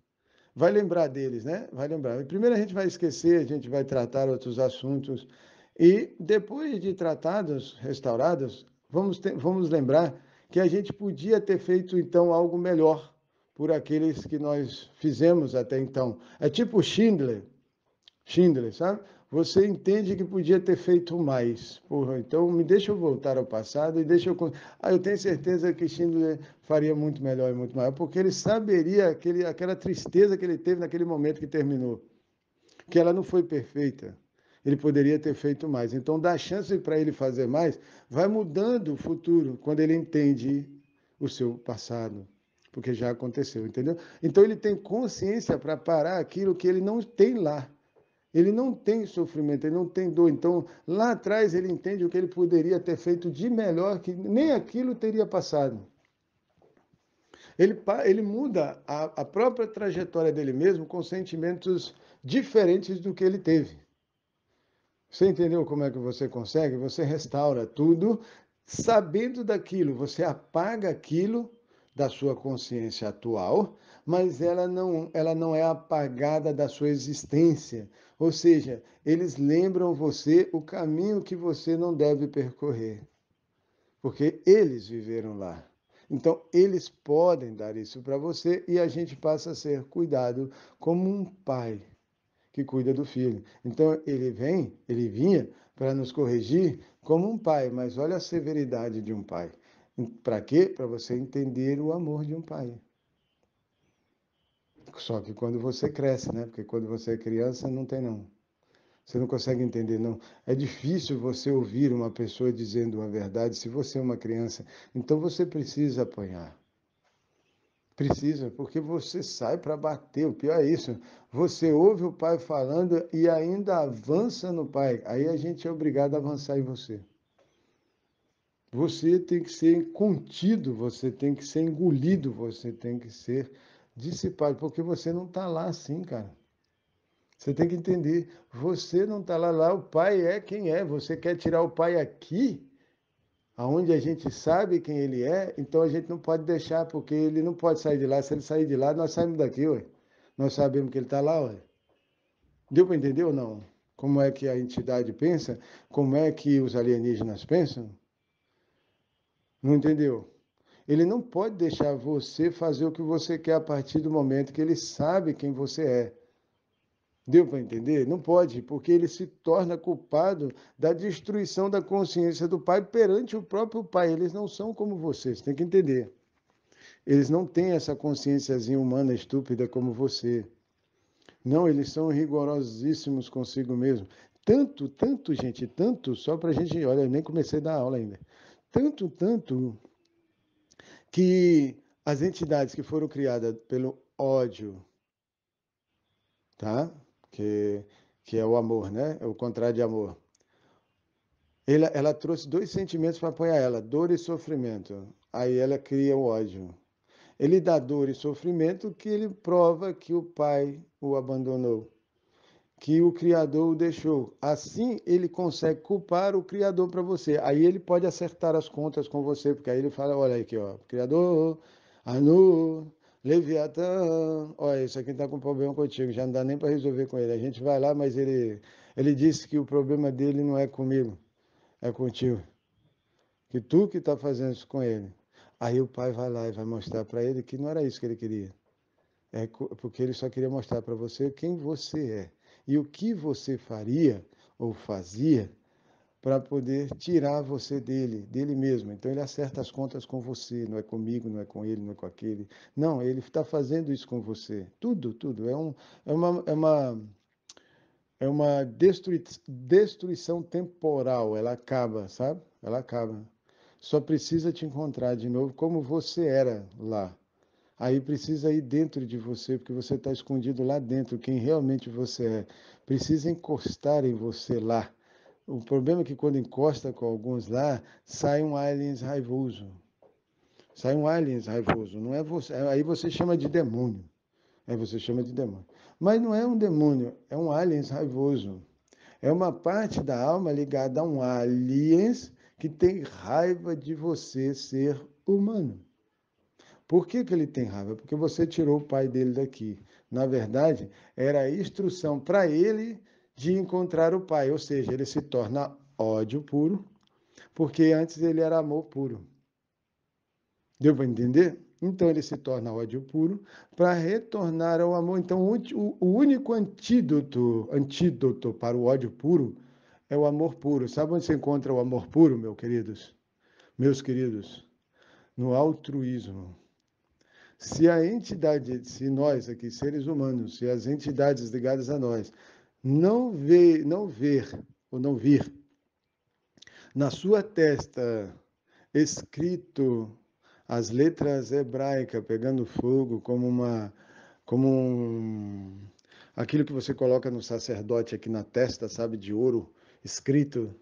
vai lembrar deles, né? Vai lembrar. Primeiro a gente vai esquecer, a gente vai tratar outros assuntos, e depois de tratados, restaurados, vamos lembrar que a gente podia ter feito então algo melhor por aqueles que nós fizemos até então. É tipo Schindler, sabe? Você entende que podia ter feito mais. Porra, então me deixa eu voltar ao passado e deixa eu. Eu tenho certeza que Schindler faria muito melhor e muito maior, porque ele saberia aquela tristeza que ele teve naquele momento que terminou, que ela não foi perfeita. Ele poderia ter feito mais. Então, dá chance para ele fazer mais, vai mudando o futuro quando ele entende o seu passado. porque já aconteceu, entendeu? Então ele tem consciência para parar aquilo que ele não tem lá. Ele não tem sofrimento, ele não tem dor. Então, lá atrás, ele entende o que ele poderia ter feito de melhor, que nem aquilo teria passado. Ele muda a própria trajetória dele mesmo com sentimentos diferentes do que ele teve. Você entendeu como é que você consegue? Você restaura tudo sabendo daquilo, você apaga aquilo da sua consciência atual, mas ela não é apagada da sua existência. Ou seja, eles lembram você o caminho que você não deve percorrer, porque eles viveram lá. Então, eles podem dar isso para você e a gente passa a ser cuidado como um pai que cuida do filho. Então ele vinha para nos corrigir como um pai, mas olha a severidade de um pai. Para quê? Para você entender o amor de um pai. Só que quando você cresce, né? Porque quando você é criança, não tem não. Você não consegue entender, não. É difícil você ouvir uma pessoa dizendo a verdade se você é uma criança. Então você precisa apanhar. Precisa, porque você sai para bater. O pior é isso. Você ouve o pai falando e ainda avança no pai. Aí a gente é obrigado a avançar em você. Você tem que ser contido, você tem que ser engolido, você tem que ser dissipado, porque você não está lá assim, cara. Você tem que entender, você não está lá, o pai é quem é. Você quer tirar o pai aqui, aonde a gente sabe quem ele é, então a gente não pode deixar, porque ele não pode sair de lá. Se ele sair de lá, nós saímos daqui, ué. Nós sabemos que ele está lá, ué. Deu para entender ou não? Como é que a entidade pensa? Como é que os alienígenas pensam? Não entendeu? Ele não pode deixar você fazer o que você quer a partir do momento que ele sabe quem você é. Deu para entender? Não pode, porque ele se torna culpado da destruição da consciência do pai perante o próprio pai. Eles não são como vocês, tem que entender. Eles não têm essa consciênciazinha humana estúpida como você. Não, eles são rigorosíssimos consigo mesmo. Tanto, gente, tanto, só para a gente, olha, eu nem comecei a dar aula ainda. Tanto, que as entidades que foram criadas pelo ódio, tá? Que, que é o amor, né? É o contrário de amor. Ela trouxe dois sentimentos para apoiar ela, dor e sofrimento. Aí ela cria o ódio. Ele dá dor e sofrimento que ele prova que o pai o abandonou, que o Criador o deixou. Assim ele consegue culpar o Criador para você. Aí ele pode acertar as contas com você, porque aí ele fala, olha aqui, ó, Criador, Anu, Leviatã, olha, isso aqui está com problema contigo, já não dá nem para resolver com ele. A gente vai lá, mas ele disse que o problema dele não é comigo, é contigo. Que tu que está fazendo isso com ele. Aí o pai vai lá e vai mostrar para ele que não era isso que ele queria. É porque ele só queria mostrar para você quem você é e o que você faria ou fazia para poder tirar você dele mesmo. Então ele acerta as contas com você, não é comigo, não é com ele, não é com aquele. Não, ele está fazendo isso com você. Tudo. É uma destruição temporal. Ela acaba, sabe? Ela acaba. Só precisa te encontrar de novo como você era lá. Aí precisa ir dentro de você, porque você está escondido lá dentro, quem realmente você é. Precisa encostar em você lá. O problema é que quando encosta com alguns lá, sai um aliens raivoso. Sai um aliens raivoso. Não é você. Aí você chama de demônio. Aí você chama de demônio. Mas não é um demônio, é um aliens raivoso. É uma parte da alma ligada a um aliens que tem raiva de você ser humano. Por que ele tem raiva? Porque você tirou o pai dele daqui. Na verdade, era a instrução para ele de encontrar o pai, ou seja, ele se torna ódio puro, porque antes ele era amor puro. Deu para entender? Então ele se torna ódio puro para retornar ao amor. Então o único antídoto para o ódio puro é o amor puro. Sabe onde se encontra o amor puro, meus queridos? Meus queridos, no altruísmo. Se a entidade, se nós aqui, seres humanos, se as entidades ligadas a nós, não ver ou não vir na sua testa escrito as letras hebraicas pegando fogo como aquilo que você coloca no sacerdote aqui na testa, sabe, de ouro, escrito,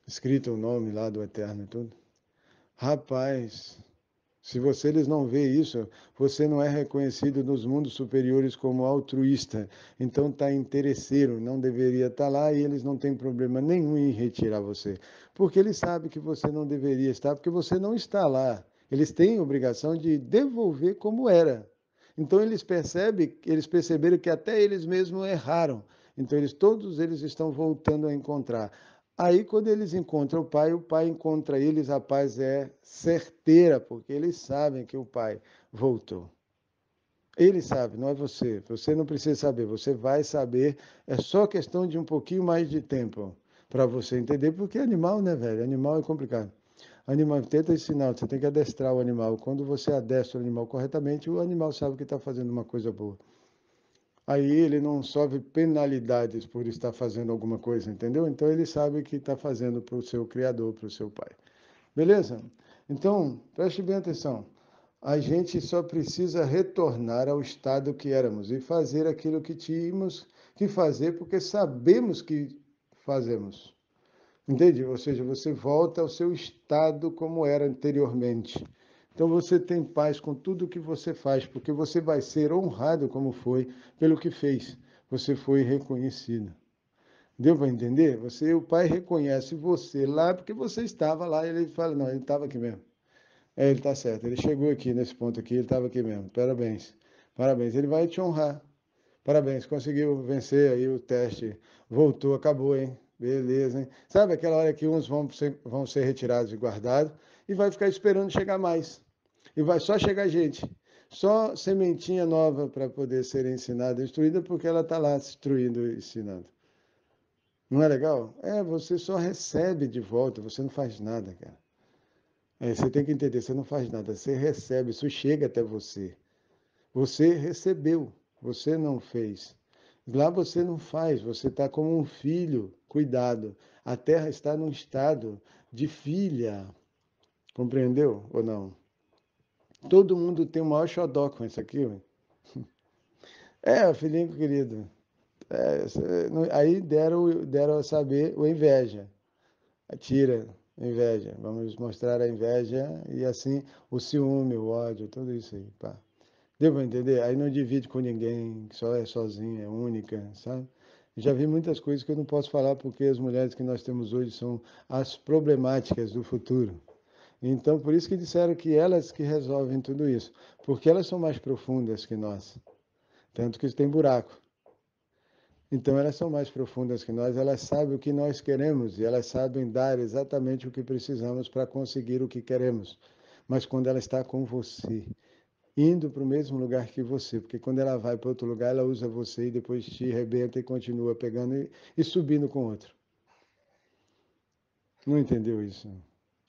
escrito o nome lá do Eterno e tudo. Rapaz, se eles não vê isso, você não é reconhecido nos mundos superiores como altruísta. Então está interesseiro, não deveria estar lá e eles não têm problema nenhum em retirar você. Porque eles sabem que você não deveria estar, porque você não está lá. Eles têm a obrigação de devolver como era. Então eles perceberam que até eles mesmos erraram. Então todos eles estão voltando a encontrar. Aí, quando eles encontram o pai encontra eles, a paz é certeira, porque eles sabem que o pai voltou. Ele sabe, não é você. Você não precisa saber, você vai saber. É só questão de um pouquinho mais de tempo para você entender, porque animal, né, velho? Animal é complicado. Animal, tenta ensinar, você tem que adestrar o animal. Quando você adestra o animal corretamente, o animal sabe que está fazendo uma coisa boa. Aí ele não sofre penalidades por estar fazendo alguma coisa, entendeu? Então ele sabe que está fazendo para o seu criador, para o seu pai. Beleza? Então, preste bem atenção. A gente só precisa retornar ao estado que éramos e fazer aquilo que tínhamos que fazer, porque sabemos que fazemos. Entende? Ou seja, você volta ao seu estado como era anteriormente. Então você tem paz com tudo que você faz, porque você vai ser honrado como foi pelo que fez. Você foi reconhecido. Deu para entender? O pai reconhece você lá porque você estava lá. Ele fala, não, ele estava aqui mesmo. É, ele está certo. Ele chegou aqui nesse ponto aqui, ele estava aqui mesmo. Parabéns. Parabéns. Ele vai te honrar. Parabéns, conseguiu vencer aí o teste. Voltou, acabou, hein? Beleza, hein? Sabe aquela hora que uns vão ser retirados e guardados e vai ficar esperando chegar mais. E vai só chegar gente. Só sementinha nova para poder ser ensinada e instruída, porque ela está lá instruindo e ensinando. Não é legal? É, você só recebe de volta, você não faz nada, cara. É, você tem que entender, você não faz nada, você recebe, isso chega até você. Você recebeu, você não fez. Lá você não faz, você está como um filho, cuidado. A terra está num estado de filha, compreendeu ou não? Todo mundo tem o maior xodó com isso aqui. Ué. É, filhinho querido. É, aí deram a saber o inveja. Tira a inveja. Vamos mostrar a inveja e assim o ciúme, o ódio, tudo isso aí. Pá. Deu para entender? Aí não divide com ninguém, só é sozinha, é única, sabe? Já vi muitas coisas que eu não posso falar porque as mulheres que nós temos hoje são as problemáticas do futuro. Então, por isso que disseram que elas que resolvem tudo isso, porque elas são mais profundas que nós, tanto que tem buraco. Então, elas são mais profundas que nós, elas sabem o que nós queremos e elas sabem dar exatamente o que precisamos para conseguir o que queremos. Mas quando ela está com você, indo para o mesmo lugar que você, porque quando ela vai para outro lugar, ela usa você e depois te arrebenta e continua pegando e subindo com outro. Não entendeu isso?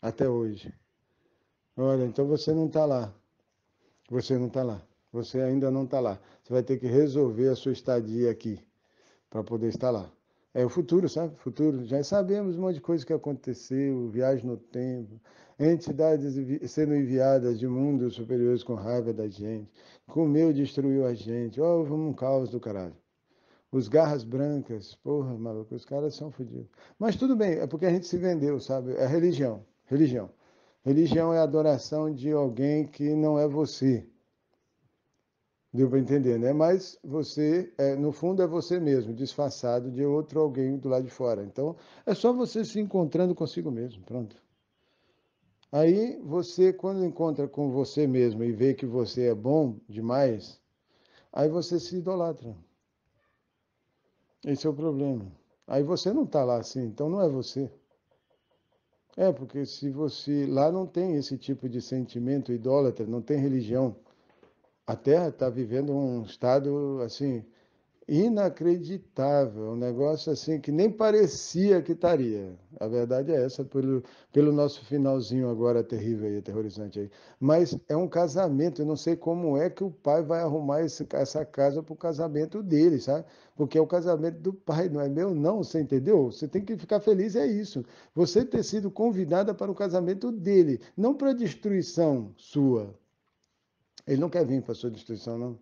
Até hoje. Olha, então você não está lá. Você não está lá. Você ainda não está lá. Você vai ter que resolver a sua estadia aqui para poder estar lá. É o futuro, sabe? Futuro. Já sabemos um monte de coisa que aconteceu, viagem no tempo, entidades sendo enviadas de mundos superiores com raiva da gente, comeu e destruiu a gente. Oh, houve um caos do caralho. Os garras brancas, porra, maluco, os caras são fodidos. Mas tudo bem, é porque a gente se vendeu, sabe? É religião. Religião. Religião é a adoração de alguém que não é você. Deu para entender, né? Mas você, no fundo, é você mesmo, disfarçado de outro alguém do lado de fora. Então, é só você se encontrando consigo mesmo, pronto. Aí, você, quando encontra com você mesmo e vê que você é bom demais, aí você se idolatra. Esse é o problema. Aí você não está lá assim, então não é você. É, porque se você lá não tem esse tipo de sentimento idólatra, não tem religião. A Terra está vivendo um estado assim inacreditável, um negócio assim que nem parecia que estaria. A verdade é essa, pelo nosso finalzinho agora terrível e aterrorizante aí. Mas é um casamento, eu não sei como é que o pai vai arrumar essa casa para o casamento dele, sabe? Porque é o casamento do pai, não é meu, não, você entendeu? Você tem que ficar feliz, é isso. Você ter sido convidada para o casamento dele, não para a destruição sua. Ele não quer vir para a sua destruição, não.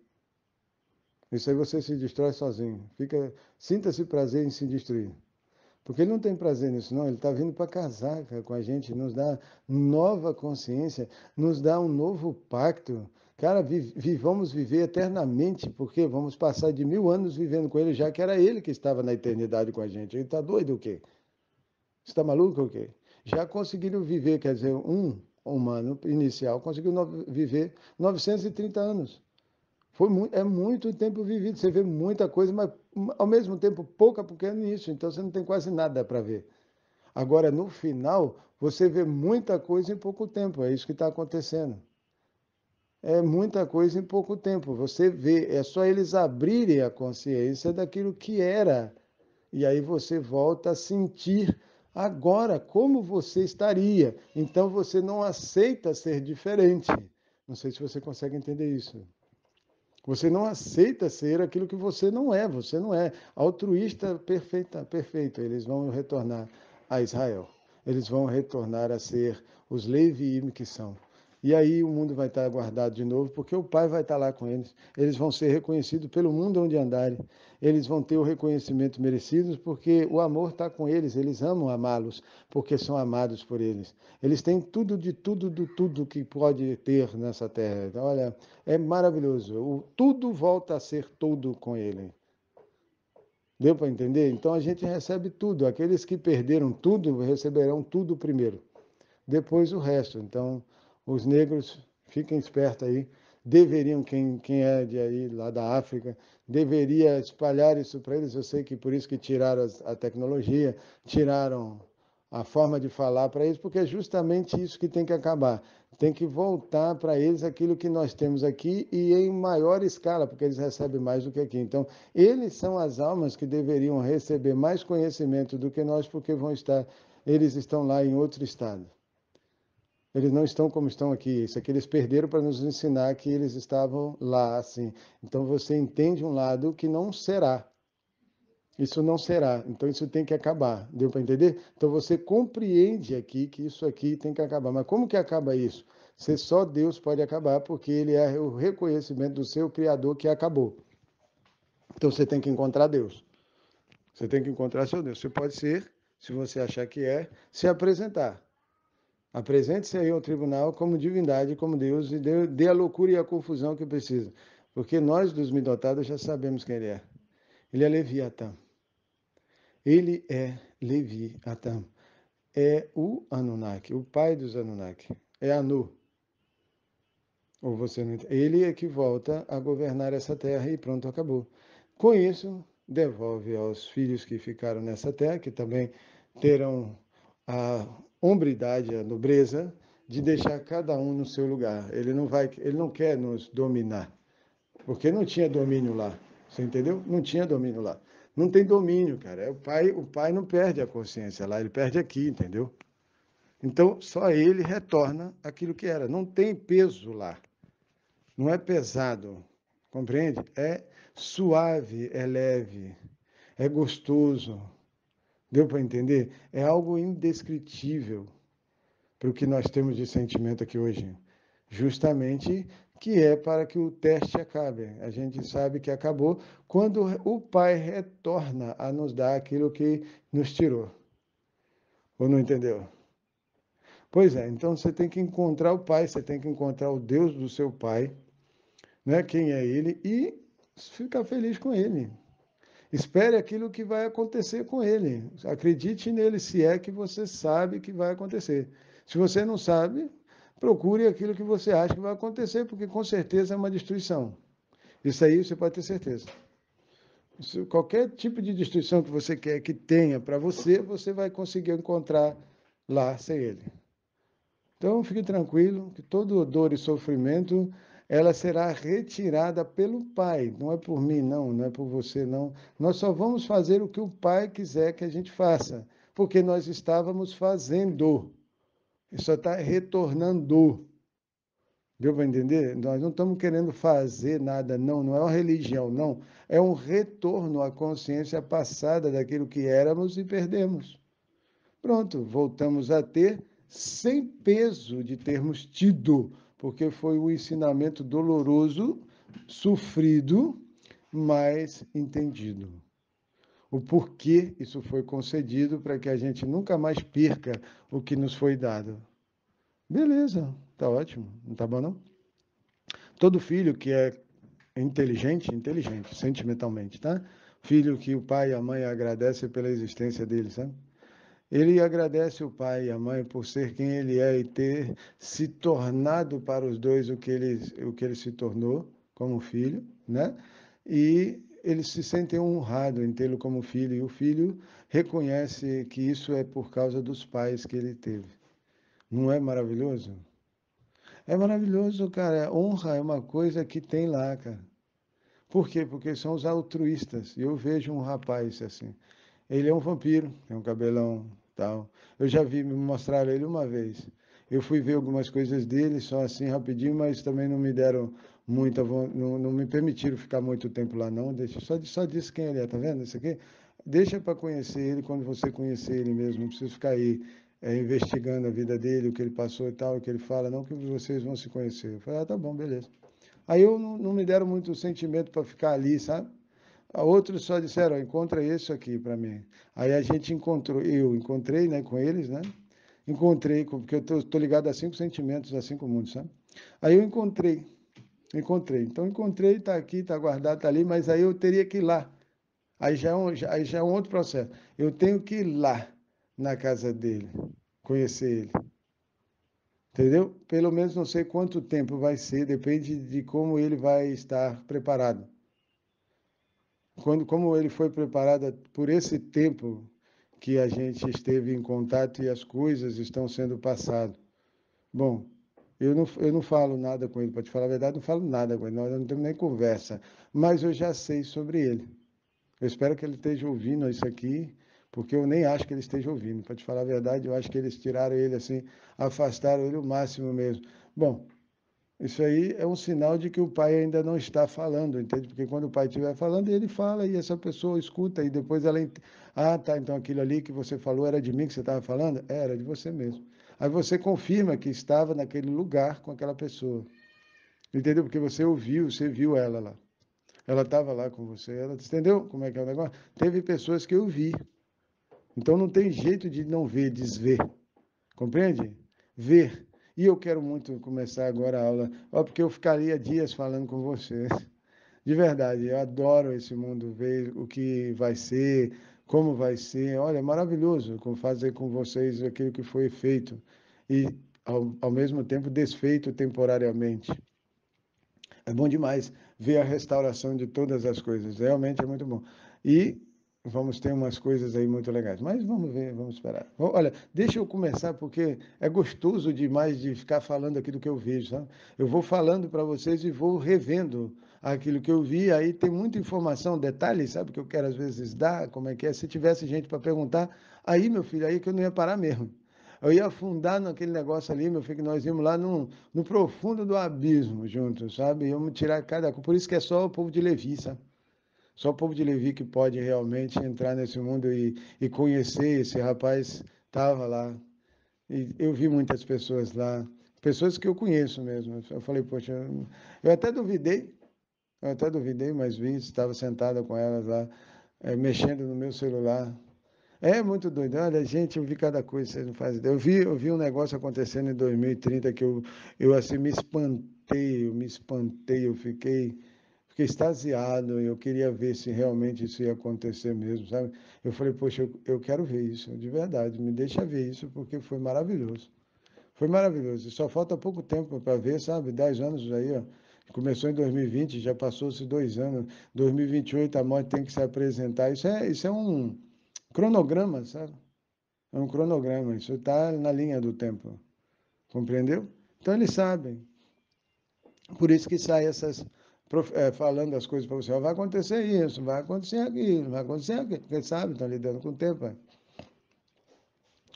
Isso aí você se destrói sozinho. Sinta-se prazer em se destruir. Porque ele não tem prazer nisso, não. Ele está vindo para casar, cara, com a gente, nos dá nova consciência, nos dá um novo pacto. Cara, vamos viver eternamente, porque vamos passar de 1000 anos vivendo com ele, já que era ele que estava na eternidade com a gente. Ele está doido o quê? Você está maluco o quê? Já conseguiram viver, quer dizer, um humano inicial conseguiu viver 930 anos. É muito tempo vivido, você vê muita coisa, mas ao mesmo tempo pouca, porque é nisso, então você não tem quase nada para ver. Agora, no final, você vê muita coisa em pouco tempo, é isso que está acontecendo. É muita coisa em pouco tempo. Você vê, é só eles abrirem a consciência daquilo que era. E aí você volta a sentir agora como você estaria. Então você não aceita ser diferente. Não sei se você consegue entender isso. Você não aceita ser aquilo que você não é. Você não é altruísta perfeito. Eles vão retornar a Israel. Eles vão retornar a ser os Leviim que são. E aí o mundo vai estar guardado de novo, porque o Pai vai estar lá com eles. Eles vão ser reconhecidos pelo mundo onde andarem. Eles vão ter o reconhecimento merecido, porque o amor está com eles. Eles amam amá-los, porque são amados por eles. Eles têm tudo de tudo que pode ter nessa terra. Então, olha, é maravilhoso. Tudo volta a ser tudo com ele. Deu para entender? Então a gente recebe tudo. Aqueles que perderam tudo receberão tudo primeiro. Depois o resto. Então, os negros, fiquem espertos aí. Deveriam, quem é de aí, lá da África, deveria espalhar isso para eles. Eu sei que por isso que tiraram a tecnologia, tiraram a forma de falar para eles, porque é justamente isso que tem que acabar. Tem que voltar para eles aquilo que nós temos aqui e em maior escala, porque eles recebem mais do que aqui. Então, eles são as almas que deveriam receber mais conhecimento do que nós, porque eles estão lá em outro estado. Eles não estão como estão aqui. Isso aqui eles perderam para nos ensinar que eles estavam lá, assim. Então você entende um lado que não será. Isso não será. Então isso tem que acabar. Deu para entender? Então você compreende aqui que isso aqui tem que acabar. Mas como que acaba isso? Só Deus pode acabar, porque ele é o reconhecimento do seu Criador que acabou. Então você tem que encontrar Deus. Você tem que encontrar seu Deus. Você pode ser, se você achar que é, se apresentar. Apresente-se aí ao tribunal como divindade, como Deus, e dê a loucura e a confusão que precisa. Porque nós, dos Midotados, já sabemos quem ele é. Ele é Leviatã. Ele é Leviatã. É o Anunnaki, o pai dos Anunnaki. É Anu. Ou você não entende? Ele é que volta a governar essa terra e pronto, acabou. Com isso, devolve aos filhos que ficaram nessa terra, que também terão a hombridade, a nobreza de deixar cada um no seu lugar. Ele não quer nos dominar, porque não tinha domínio lá. Você entendeu? Não tinha domínio lá. Não tem domínio, cara. O pai não perde a consciência lá, ele perde aqui, entendeu? Então, só ele retorna aquilo que era. Não tem peso lá. Não é pesado, compreende? É suave, é leve, é gostoso. Deu para entender? É algo indescritível para o que nós temos de sentimento aqui hoje. Justamente que é para que o teste acabe. A gente sabe que acabou quando o Pai retorna a nos dar aquilo que nos tirou. Ou não entendeu? Pois é, então você tem que encontrar o Pai, você tem que encontrar o Deus do seu Pai, né? Quem é ele, e ficar feliz com ele. Espere aquilo que vai acontecer com ele. Acredite nele, se é que você sabe que vai acontecer. Se você não sabe, procure aquilo que você acha que vai acontecer, porque com certeza é uma destruição. Isso aí você pode ter certeza. Qualquer tipo de destruição que você quer que tenha para você, você vai conseguir encontrar lá sem ele. Então fique tranquilo, que todo dor e sofrimento ela será retirada pelo Pai. Não é por mim, não, não é por você, não. Nós só vamos fazer o que o Pai quiser que a gente faça, porque nós estávamos fazendo. Isso só está retornando. Deu para entender? Nós não estamos querendo fazer nada, não. Não é uma religião, não. É um retorno à consciência passada daquilo que éramos e perdemos. Pronto, voltamos a ter sem peso de termos tido, porque foi um ensinamento doloroso, sofrido, mas entendido. O porquê isso foi concedido para que a gente nunca mais perca o que nos foi dado. Beleza, tá ótimo, não tá bom não? Todo filho que é inteligente, inteligente, sentimentalmente, tá? Filho que o pai e a mãe agradecem pela existência dele, sabe? Ele agradece o pai e a mãe por ser quem ele é e ter se tornado para os dois o que ele se tornou como filho, né? E eles se sentem honrados em tê-lo como filho, e o filho reconhece que isso é por causa dos pais que ele teve. Não é maravilhoso? É maravilhoso, cara. Honra é uma coisa que tem lá, cara. Por quê? Porque são os altruístas. E eu vejo um rapaz assim. Ele é um vampiro, tem um cabelão tal. Eu já vi, me mostraram ele uma vez. Eu fui ver algumas coisas dele, só assim rapidinho, mas também não me deram muita, não me permitiram ficar muito tempo lá não. Deixa, só disse quem ele é, tá vendo isso aqui? Deixa para conhecer ele quando você conhecer ele mesmo. Não precisa ficar aí investigando a vida dele, o que ele passou e tal, o que ele fala, não que vocês vão se conhecer. Eu falei, ah, tá bom, beleza. Aí eu não me deram muito sentimento para ficar ali, sabe? Outros só disseram, encontra isso aqui para mim. Aí a gente encontrou, eu encontrei, né, com eles, né? Encontrei, porque eu tô ligado a 5 sentimentos, a 5 mundos, sabe? Aí eu encontrei. Então encontrei, tá aqui, tá guardado, tá ali, mas aí eu teria que ir lá. Aí já é um outro processo. Eu tenho que ir lá na casa dele, conhecer ele. Entendeu? Pelo menos não sei quanto tempo vai ser, depende de como ele vai estar preparado. Como ele foi preparado por esse tempo que a gente esteve em contato e as coisas estão sendo passadas. Bom, eu não falo nada com ele, para te falar a verdade, não falo nada com ele, nós não temos nem conversa, mas eu já sei sobre ele. Eu espero que ele esteja ouvindo isso aqui, porque eu nem acho que ele esteja ouvindo. Para te falar a verdade, eu acho que eles tiraram ele assim, afastaram ele o máximo mesmo. Bom, isso aí é um sinal de que o pai ainda não está falando, entende? Porque quando o pai estiver falando, ele fala e essa pessoa escuta e depois ela. Ah, tá, então aquilo ali que você falou era de mim que você estava falando? Era de você mesmo. Aí você confirma que estava naquele lugar com aquela pessoa, entendeu? Porque você ouviu, você viu ela lá. Ela estava lá com você, ela entendeu como é que é o negócio? Teve pessoas que eu vi. Então não tem jeito de não ver, desver. Compreende? Ver. E eu quero muito começar agora a aula, ó, porque eu ficaria dias falando com vocês. De verdade, eu adoro esse mundo, ver o que vai ser, como vai ser. Olha, é maravilhoso fazer com vocês aquilo que foi feito e, ao mesmo tempo, desfeito temporariamente. É bom demais ver a restauração de todas as coisas. Realmente é muito bom. E vamos ter umas coisas aí muito legais. Mas vamos ver, vamos esperar. Olha, deixa eu começar porque é gostoso demais de ficar falando aqui do que eu vejo, sabe? Eu vou falando para vocês e vou revendo aquilo que eu vi. Aí tem muita informação, detalhes, sabe? Que eu quero às vezes dar, como é que é. Se tivesse gente para perguntar, aí, meu filho, aí que eu não ia parar mesmo. Eu ia afundar naquele negócio ali, meu filho, que nós íamos lá no profundo do abismo juntos, sabe? Íamos tirar cada coisa. Por isso que é só o povo de Levi, sabe? Só o povo de Levi que pode realmente entrar nesse mundo e conhecer. Esse rapaz estava lá. E eu vi muitas pessoas lá, pessoas que eu conheço mesmo. Eu falei, poxa, eu até duvidei, mas vi, estava sentada com elas lá, mexendo no meu celular. É muito doido. Olha, gente, eu vi cada coisa, vocês não fazem ideia. Eu vi um negócio acontecendo em 2030 que eu assim me espantei, eu fiquei extasiado. Eu queria ver se realmente isso ia acontecer mesmo, sabe? Eu falei, poxa, eu quero ver isso, de verdade, me deixa ver isso, porque foi maravilhoso. Foi maravilhoso. E só falta pouco tempo para ver, sabe? 10 anos aí, ó. Começou em 2020, já passou-se 2 anos. 2028 a morte tem que se apresentar. Isso é um cronograma, sabe? É um cronograma, isso está na linha do tempo, compreendeu? Então eles sabem. Por isso que sai falando as coisas para você, ó, vai acontecer isso, vai acontecer aquilo, vai acontecer aquilo, porque sabe, estão lidando com o tempo.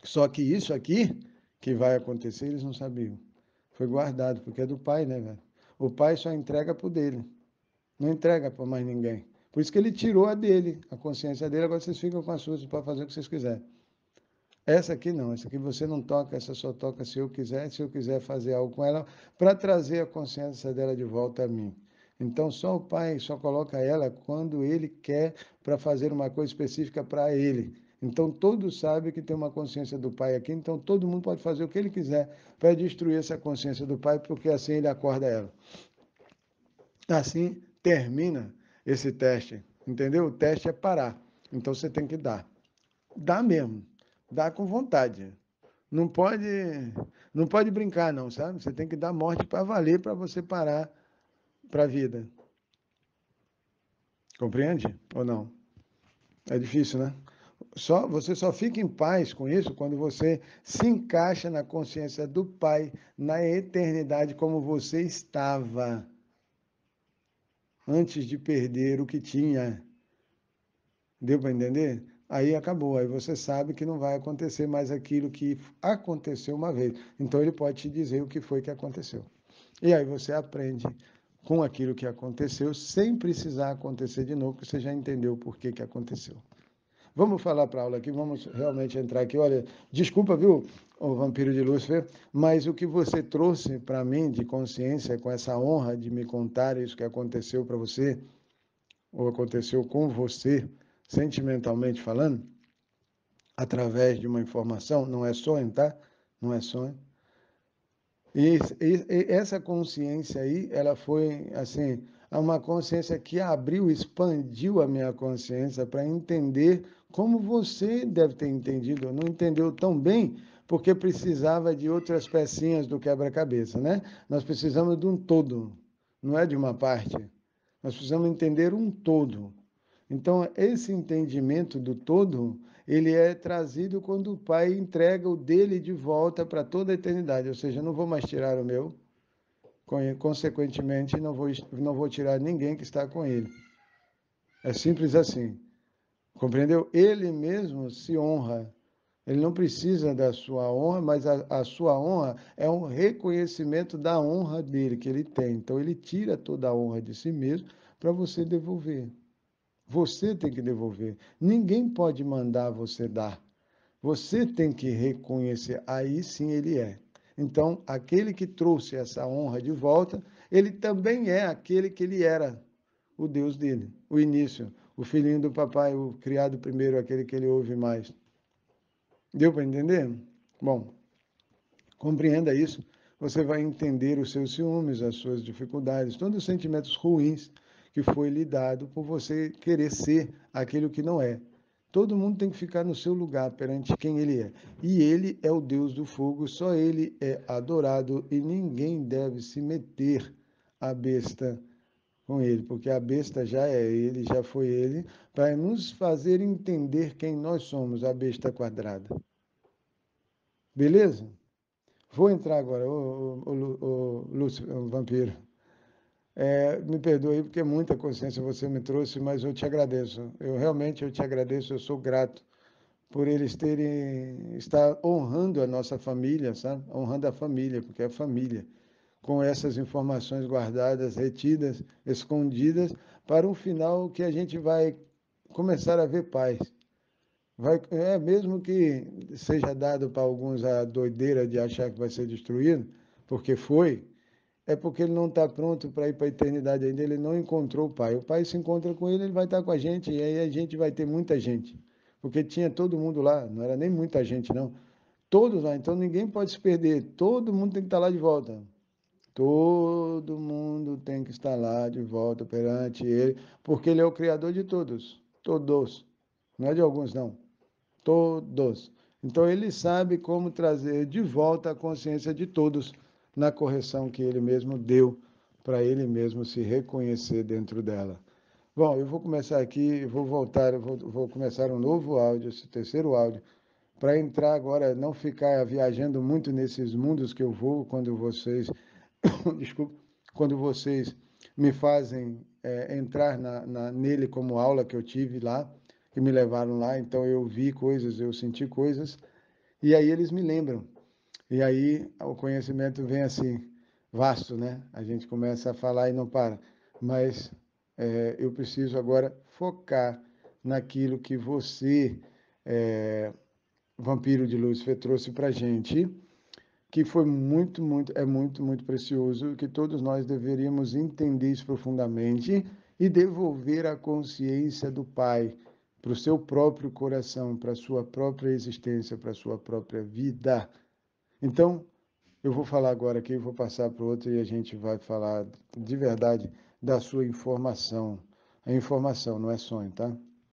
Só que isso aqui, que vai acontecer, eles não sabiam. Foi guardado, porque é do pai, né, velho? O pai só entrega pro dele, não entrega para mais ninguém. Por isso que ele tirou a dele, a consciência dele, agora vocês ficam com a sua para fazer o que vocês quiserem. Essa aqui não, essa aqui você não toca, essa só toca se eu quiser fazer algo com ela, para trazer a consciência dela de volta a mim. Então, só o pai só coloca ela quando ele quer para fazer uma coisa específica para ele. Então, todos sabem que tem uma consciência do pai aqui, então todo mundo pode fazer o que ele quiser para destruir essa consciência do pai, porque assim ele acorda ela. Assim termina esse teste, entendeu? O teste é parar. Então, você tem que dar. Dá mesmo. Dá com vontade. Não pode, não pode brincar, não, sabe? Você tem que dar morte para valer para você parar para a vida. Compreende ou não? É difícil, né? Você só fica em paz com isso quando você se encaixa na consciência do Pai, na eternidade, como você estava antes de perder o que tinha. Deu para entender? Aí acabou, aí você sabe que não vai acontecer mais aquilo que aconteceu uma vez. Então ele pode te dizer o que foi que aconteceu. E aí você aprende com aquilo que aconteceu, sem precisar acontecer de novo, porque você já entendeu por que que aconteceu. Vamos falar para a aula aqui, vamos realmente entrar aqui. Olha, desculpa, viu, o vampiro de Lúcifer, mas o que você trouxe para mim de consciência, com essa honra de me contar isso que aconteceu para você, ou aconteceu com você, sentimentalmente falando, através de uma informação, não é sonho, tá? Não é sonho. E essa consciência aí, ela foi, assim, uma consciência que abriu, expandiu a minha consciência para entender como você deve ter entendido. Não entendeu tão bem porque precisava de outras pecinhas do quebra-cabeça, né? Nós precisamos de um todo, não é de uma parte. Nós precisamos entender um todo. Então, esse entendimento do todo, ele é trazido quando o Pai entrega o dele de volta para toda a eternidade. Ou seja, eu não vou mais tirar o meu, consequentemente, não vou tirar ninguém que está com ele. É simples assim. Compreendeu? Ele mesmo se honra. Ele não precisa da sua honra, mas a sua honra é um reconhecimento da honra dele, que ele tem. Então, ele tira toda a honra de si mesmo para você devolver. Você tem que devolver. Ninguém pode mandar você dar. Você tem que reconhecer. Aí sim ele é. Então, aquele que trouxe essa honra de volta, ele também é aquele que ele era, o Deus dele, o início, o filhinho do papai, o criado primeiro, aquele que ele ouve mais. Deu para entender? Bom, compreenda isso. Você vai entender os seus ciúmes, as suas dificuldades, todos os sentimentos ruins que foi lhe dado por você querer ser aquilo que não é. Todo mundo tem que ficar no seu lugar perante quem ele é. E ele é o Deus do fogo, só ele é adorado e ninguém deve se meter a besta com ele, porque a besta já é ele, já foi ele, para nos fazer entender quem nós somos, a besta quadrada. Beleza? Vou entrar agora, o Lúcio, o vampiro. Me perdoe porque muita consciência você me trouxe, mas eu te agradeço. Eu te agradeço, eu sou grato por eles estar honrando a nossa família, sabe? Honrando a família, porque é família, com essas informações guardadas, retidas, escondidas, para um final que a gente vai começar a ver paz. Mesmo que seja dado para alguns a doideira de achar que vai ser destruído, porque foi, é porque ele não está pronto para ir para a eternidade ainda, ele não encontrou o Pai. O Pai se encontra com ele, ele vai estar com a gente, e aí a gente vai ter muita gente. Porque tinha todo mundo lá, não era nem muita gente, não. Todos lá, então ninguém pode se perder, todo mundo tem que estar lá de volta. Todo mundo tem que estar lá de volta perante ele, porque ele é o Criador de todos. Todos. Não é de alguns, não. Todos. Então ele sabe como trazer de volta a consciência de todos na correção que ele mesmo deu para ele mesmo se reconhecer dentro dela. Bom, eu vou começar aqui, vou voltar, vou começar um novo áudio, esse terceiro áudio, para entrar agora, não ficar viajando muito nesses mundos que eu vou quando vocês, desculpa, quando vocês me fazem entrar nele como aula que eu tive lá, que me levaram lá, então eu vi coisas, eu senti coisas, e aí eles me lembram. E aí o conhecimento vem assim, vasto, né? A gente começa a falar e não para. Mas eu preciso agora focar naquilo que você, Vampiro de Lúcifer, trouxe para a gente, que foi muito precioso, que todos nós deveríamos entender isso profundamente e devolver a consciência do Pai para o seu próprio coração, para a sua própria existência, para a sua própria vida. Então, eu vou falar agora aqui, vou passar para o outro e a gente vai falar de verdade da sua informação. A informação não é sonho, tá?